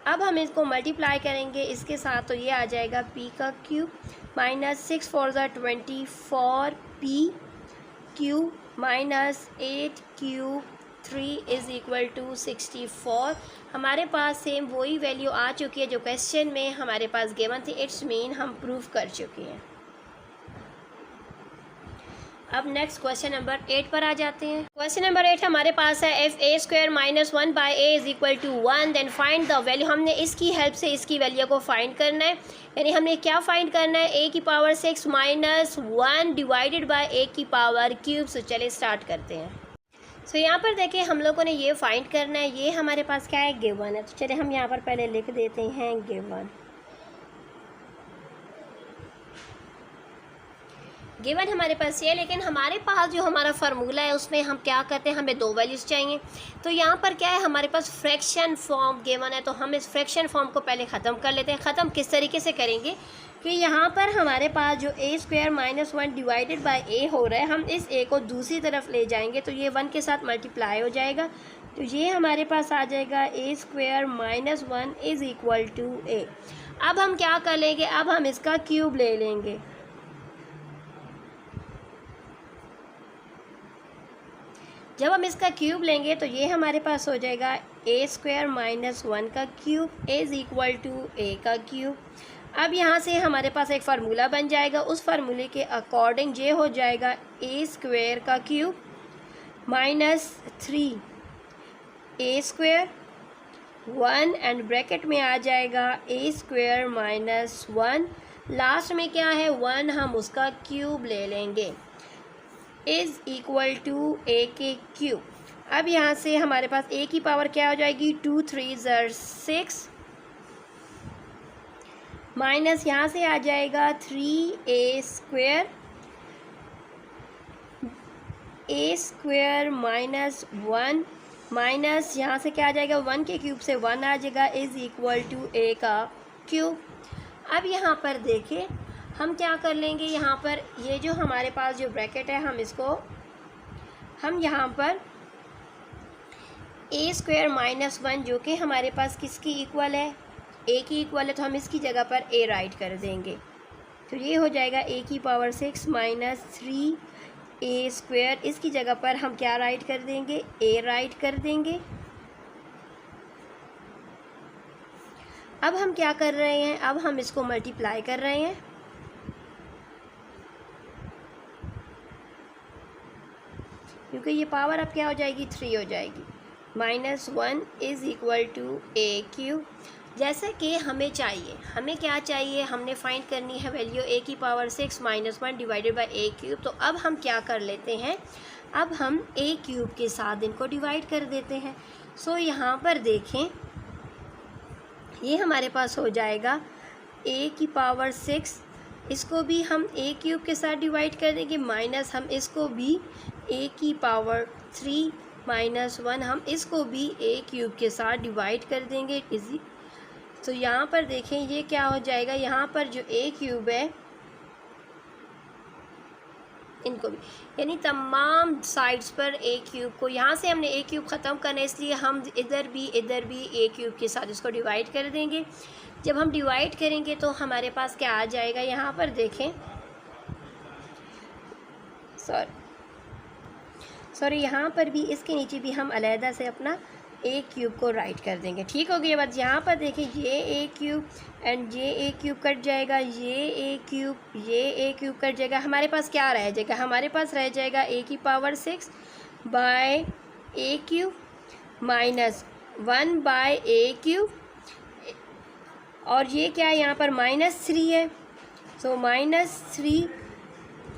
अब हम इसको मल्टीप्लाई करेंगे इसके साथ, तो ये आ जाएगा p का क्यूब माइनस 6 4 ज़ा 24 p cube minus 8 cube 3 is equal to 64। हमारे पास सेम वही वैल्यू आ चुकी है जो क्वेश्चन में हमारे पास गिवन थी। इट्स मीन हम प्रूव कर चुके हैं। अब नेक्स्ट क्वेश्चन नंबर 8 पर आ जाते हैं। क्वेश्चन नंबर 8 हमारे पास है if a square minus 1 by a is equal to 1 then find the value. हमने इसकी हेल्प से इसकी वैल्यू को फाइंड करना है, यानी हमने क्या फाइंड करना है, ए की पावर 6 माइनस 1 डिवाइडेड बाई ए की पावर क्यूब। सो चलिए स्टार्ट करते हैं। सो यहाँ पर देखिए हम लोगों ने ये फाइंड करना है, ये हमारे पास क्या है, गिवन है। तो चलिए हम यहाँ पर पहले लिख देते हैं गिवन हमारे पास ये, लेकिन हमारे पास जो हमारा फार्मूला है उसमें हम क्या करते हैं, हमें 2 वैल्यूज़ चाहिए। तो यहाँ पर क्या है, हमारे पास फ्रैक्शन फॉर्म गिवन है, तो हम इस फ्रैक्शन फॉर्म को पहले ख़त्म कर लेते हैं। ख़त्म किस तरीके से करेंगे कि यहाँ पर हमारे पास जो ए स्क्वायर माइनस 1 डिवाइडेड बाई ए हो रहा है, हम इस ए को दूसरी तरफ ले जाएंगे तो ये 1 के साथ मल्टीप्लाई हो जाएगा। तो ये हमारे पास आ जाएगा a square minus 1 is equal to a. अब हम क्या कर लेंगे, अब हम इसका क्यूब ले लेंगे। जब हम इसका क्यूब लेंगे तो ये हमारे पास हो जाएगा ए स्क्वायर माइनस 1 का क्यूब इज़ इक्वल टू ए का क्यूब। अब यहाँ से हमारे पास एक फार्मूला बन जाएगा, उस फार्मूले के अकॉर्डिंग ये हो जाएगा ए स्क्वायर का cube minus 3 A square 1 and bracket में आ जाएगा ए स्क्वायर माइनस 1, लास्ट में क्या है 1, हम उसका क्यूब ले लेंगे इज़ इक्वल टू ए के क्यूब। अब यहाँ से हमारे पास ए की पावर क्या हो जाएगी, 2 3 ज़र 6 माइनस यहाँ से आ जाएगा 3 ए स्क्वायर माइनस 1 माइनस यहाँ से क्या आ जाएगा, 1 के क्यूब से 1 आ जाएगा इज़ इक्वल टू ए का क्यूब। अब यहाँ पर देखिए हम क्या कर लेंगे, यहाँ पर ये जो हमारे पास जो ब्रैकेट है हम यहाँ पर ए स्क्वायर माइनस 1 जो कि हमारे पास किसकी इक्वल है, ए की इक्वल है, तो हम इसकी जगह पर ए राइट कर देंगे। तो ये हो जाएगा ए की पावर 6 माइनस 3 ए स्क्वायर, इसकी जगह पर हम क्या राइट कर देंगे, ए राइट कर देंगे। अब हम क्या कर रहे हैं, अब हम इसको मल्टीप्लाई कर रहे हैं। क्योंकि ये पावर अब क्या हो जाएगी, 3 हो जाएगी। Minus 1 is equal to a cube. जैसे कि हमें क्या चाहिए, हमने फाइंड करनी है वैल्यू ए की power 6 minus 1 divided by A cube. तो अब हम क्या कर लेते हैं, अब हम ए क्यूब के साथ इनको डिवाइड कर देते हैं। सो यहाँ पर देखें ये हमारे पास हो जाएगा ए की पावर 6, इसको भी हम ए क्यूब के साथ डिवाइड कर देंगे, माइनस हम इसको भी ए की पावर 3 माइनस 1 हम इसको भी ए क्यूब के साथ डिवाइड कर देंगे इजी। तो यहाँ पर देखें ये क्या हो जाएगा, यहाँ पर जो ए क्यूब है इनको भी, यानी तमाम साइड्स पर ए क्यूब को, यहाँ से हमने ए क्यूब ख़त्म करना है इसलिए हम इधर भी ए क्यूब के साथ इसको डिवाइड कर देंगे। जब हम डिवाइड करेंगे तो हमारे पास क्या आ जाएगा, यहाँ पर देखें सॉरी यहाँ पर भी इसके नीचे भी हम अलहदा से अपना ए क्यूब को राइट कर देंगे। ठीक हो गई बात। यहाँ पर देखिए ये ए क्यूब एंड ये ए क्यूब कट जाएगा, ये ए क्यूब कट जाएगा। हमारे पास क्या रह जाएगा? हमारे पास रह जाएगा ए की power 6 bye a cube minus 1 bye a cube, और ये क्या है यहाँ पर -3 है, सो -3।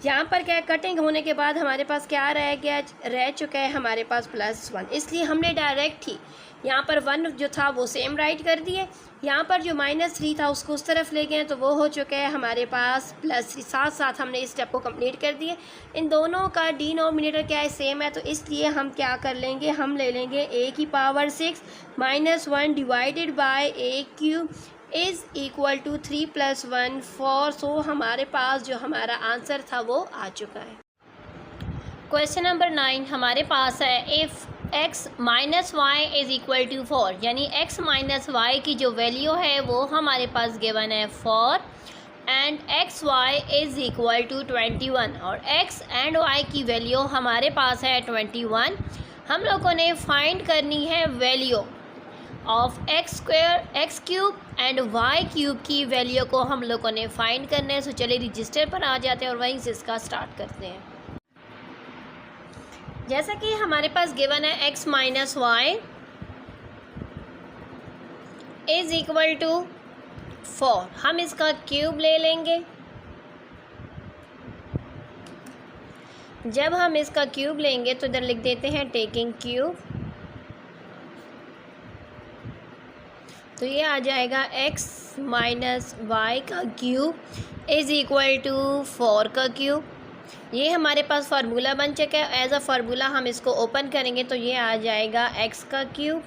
यहाँ पर क्या है, कटिंग होने के बाद हमारे पास क्या रह चुका है हमारे पास +1, इसलिए हमने डायरेक्ट ही यहाँ पर 1 जो था वो सेम राइट कर दिए। यहाँ पर जो -3 था उसको उस तरफ ले गए तो वो हो चुका है हमारे पास +3। साथ साथ हमने इस स्टेप को कंप्लीट कर दिए। इन दोनों का डिनोमिनेटर क्या है, सेम है, तो इसलिए हम क्या कर लेंगे, हम ले लेंगे ए की power 6 -1 divided by a cube is equal to 3 + 1 4। So हमारे पास जो हमारा आंसर था वो आ चुका है। क्वेश्चन नंबर 9 हमारे पास है, if x - y is equal to 4, यानी x - y की जो वैल्यू है वो हमारे पास गिवन है 4 and x y is equal to 21, और x एंड y की वैल्यू हमारे पास है 21। हम लोगों ने फाइंड करनी है value of x cube and y cube की वैल्यू को हम लोगों ने फाइंड करना है। सो चलिए रजिस्टर पर आ जाते हैं और वहीं से इसका स्टार्ट करते हैं। जैसा कि हमारे पास गिवन है x - y is equal to 4, हम इसका क्यूब ले लेंगे। जब हम इसका क्यूब लेंगे तो इधर लिख देते हैं टेकिंग क्यूब, तो ये आ जाएगा x - y का क्यूब इज़ इक्वल टू 4 का क्यूब। ये हमारे पास फार्मूला बन चुका है। एज अ फार्मूला हम इसको ओपन करेंगे तो ये आ जाएगा x का cube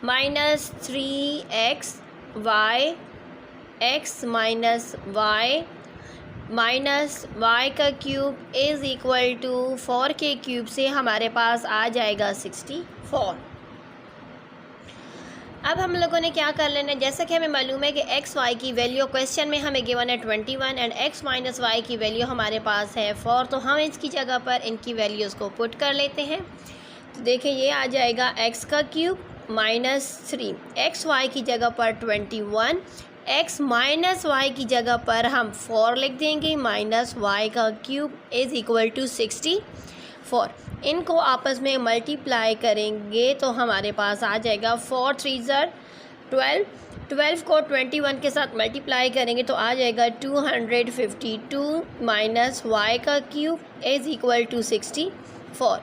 -3x y x minus y का क्यूब इज़ इक्वल टू 4 के क्यूब से हमारे पास आ जाएगा 64। अब हम लोगों ने क्या कर लेना है, जैसा कि हमें मालूम है कि x y की वैल्यू क्वेश्चन में हमें गिवन है 21 एंड x - y की वैल्यू हमारे पास है 4, तो हम इसकी जगह पर इनकी वैल्यूज़ को पुट कर लेते हैं। तो देखिए ये आ जाएगा x का क्यूब -3, x y की जगह पर 21, x - y की जगह पर हम 4 लिख देंगे, -y का क्यूब इज़ इक्वल टू 64। इनको आपस में मल्टीप्लाई करेंगे तो हमारे पास आ जाएगा 4 3 12, 12 को 21 के साथ मल्टीप्लाई करेंगे तो आ जाएगा 252 -y का क्यूब इज़ इक्वल टू 64।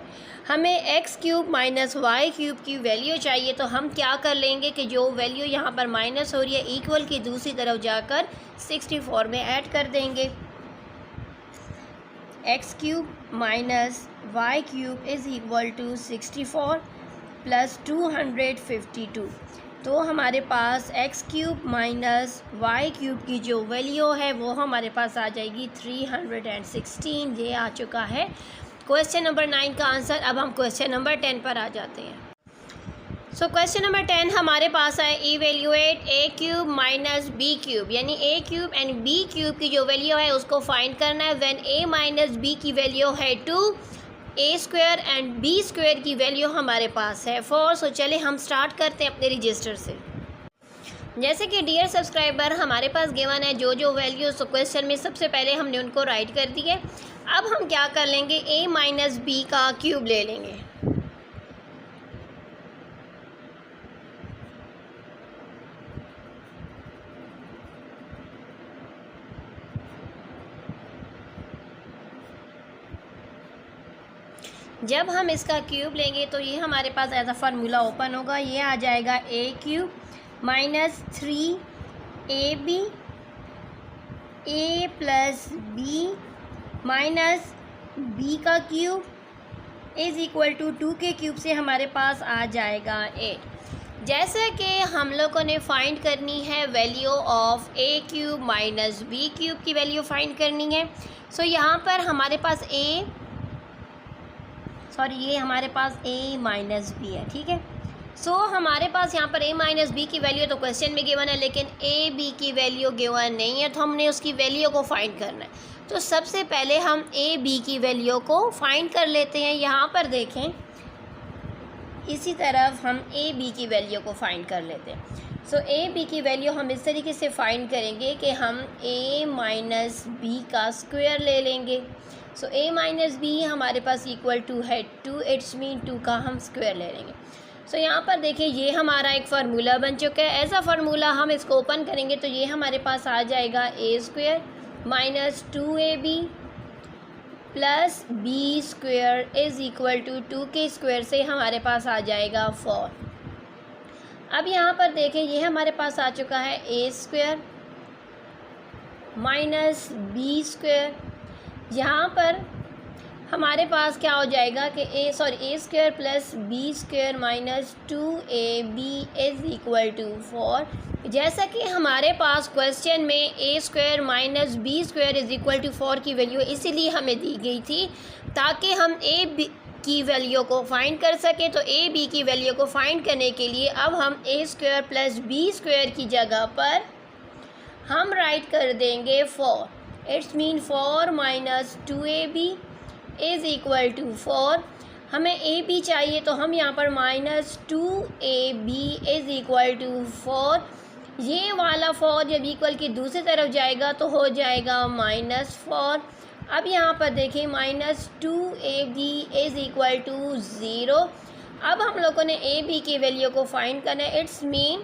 हमें x cube minus y cube की वैल्यू चाहिए, तो हम क्या कर लेंगे कि जो वैल्यू यहाँ पर माइनस हो रही है इक्वल की दूसरी तरफ जाकर 64 में ऐड कर देंगे। x cube minus y cube is equal to 64 plus 252, तो हमारे पास x cube minus y cube की जो वैल्यू है वो हमारे पास आ जाएगी 316। ये आ चुका है क्वेश्चन नंबर 9 का आंसर। अब हम क्वेश्चन नंबर 10 पर आ जाते हैं। सो क्वेश्चन नंबर 10 हमारे पास है इवेल्युएट ए क्यूब माइनस बी क्यूब, यानी ए क्यूब एंड बी क्यूब की जो वैल्यू है उसको फाइंड करना है। व्हेन ए माइनस बी की वैल्यू है 2, ए स्क्वायर एंड बी स्क्वायर की वैल्यू हमारे पास है 4। सो चले हम स्टार्ट करते हैं अपने रजिस्टर से। जैसे कि डियर सब्सक्राइबर हमारे पास गिवन है जो वैल्यूज क्वेश्चन में सबसे पहले हमने उनको राइट कर दिए। अब हम क्या कर लेंगे, a माइनस बी का क्यूब ले लेंगे। जब हम इसका क्यूब लेंगे तो ये हमारे पास एज अ फार्मूला ओपन होगा। ये आ जाएगा a cube minus 3ab a plus b minus b का क्यूब इज़ इक्वल टू 2 के क्यूब से हमारे पास आ जाएगा 8। जैसे कि हम लोगों ने फाइंड करनी है value of a cube minus b cube की वैल्यू फाइंड करनी है। सो यहाँ पर हमारे पास ये हमारे पास a माइनस बी है, ठीक है। सो हमारे पास यहाँ पर a माइनस बी की वैल्यू तो क्वेश्चन में गिवन है, लेकिन a b की वैल्यू गिवन नहीं है, तो हमने उसकी वैल्यू को फाइंड करना है। तो सबसे पहले हम a b की वैल्यू को फाइंड कर लेते हैं। यहाँ पर देखें इसी तरफ हम ए बी की वैल्यू को फाइंड कर लेते हैं। सो ए बी की वैल्यू हम इस तरीके से फाइंड करेंगे कि हम a माइनस बी का स्क्वायर ले लेंगे। सो a माइनस बी हमारे पास इक्वल टू है 2, इट्स मीन 2 का हम स्क्वायर ले लेंगे। सो यहाँ पर देखिए ये हमारा एक फार्मूला बन चुका है। ऐसा फार्मूला हम इसको ओपन करेंगे तो ये हमारे पास आ जाएगा a square minus 2ab plus b square is equal to 2 के स्क्वायर से हमारे पास आ जाएगा 4। अब यहाँ पर देखें ये हमारे पास आ चुका है a square minus b square. यहाँ पर हमारे पास क्या हो जाएगा कि a square plus b square minus 2ab is equal to 4। जैसा कि हमारे पास क्वेश्चन में a square minus b square is equal to 4 की वैल्यू इसीलिए हमें दी गई थी ताकि हम a की वैल्यू को फाइंड कर सकें। तो a b की वैल्यू को फाइंड करने के लिए अब हम a square plus b square की जगह पर हम राइट कर देंगे 4, it's mean 4 minus 2ab is equal to 4। हमें ab चाहिए तो हम यहाँ पर minus 2ab is equal to 4। ये वाला 4 जब इक्वल की दूसरी तरफ जाएगा तो हो जाएगा माइनस 4। अब यहाँ पर देखें minus 2ab is equal to 0। अब हम लोगों ने ab की वैल्यू को फाइंड करना है। इट्स मीन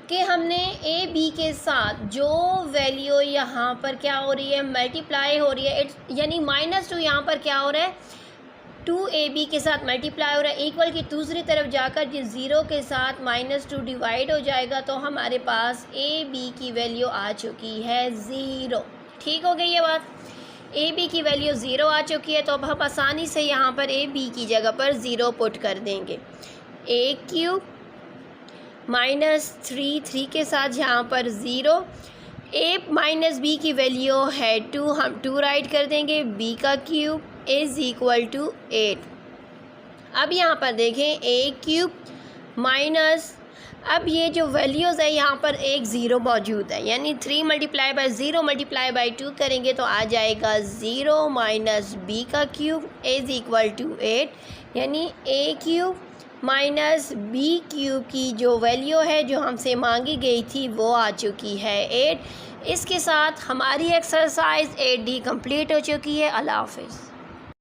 कि हमने ab के साथ जो वैल्यू यहाँ पर क्या हो रही है मल्टीप्लाई हो रही है, इट्स यानी -2 यहाँ पर क्या हो रहा है 2ab के साथ मल्टीप्लाई हो रहा है। इक्वल की दूसरी तरफ जाकर जिस 0 के साथ -2 डिवाइड हो जाएगा तो हमारे पास ab की वैल्यू आ चुकी है 0। ठीक हो गई ये बात। ab की वैल्यू 0 आ चुकी है तो अब हम आसानी से यहाँ पर ab की जगह पर 0 पुट कर देंगे। a क्यूब माइनस 3 के साथ यहाँ पर 0। a माइनस बी की वैल्यू है 2, हम 2 राइट कर देंगे। b का क्यूब इज़ इक्वल टू 8। अब यहाँ पर देखें a क्यूब माइनस, अब ये जो वैल्यूज़ है यहाँ पर एक 0 मौजूद है, यानी 3 मल्टीप्लाई बाई 0 मल्टीप्लाई बाई 2 करेंगे तो आ जाएगा 0 माइनस बी का क्यूब इज़ इक्वल टू 8। यानी a cube minus b cube की जो वैल्यू है जो हमसे मांगी गई थी वो आ चुकी है 8। इसके साथ हमारी एक्सरसाइज 8D कंप्लीट हो चुकी है। अल्लाह हाफ़िज़।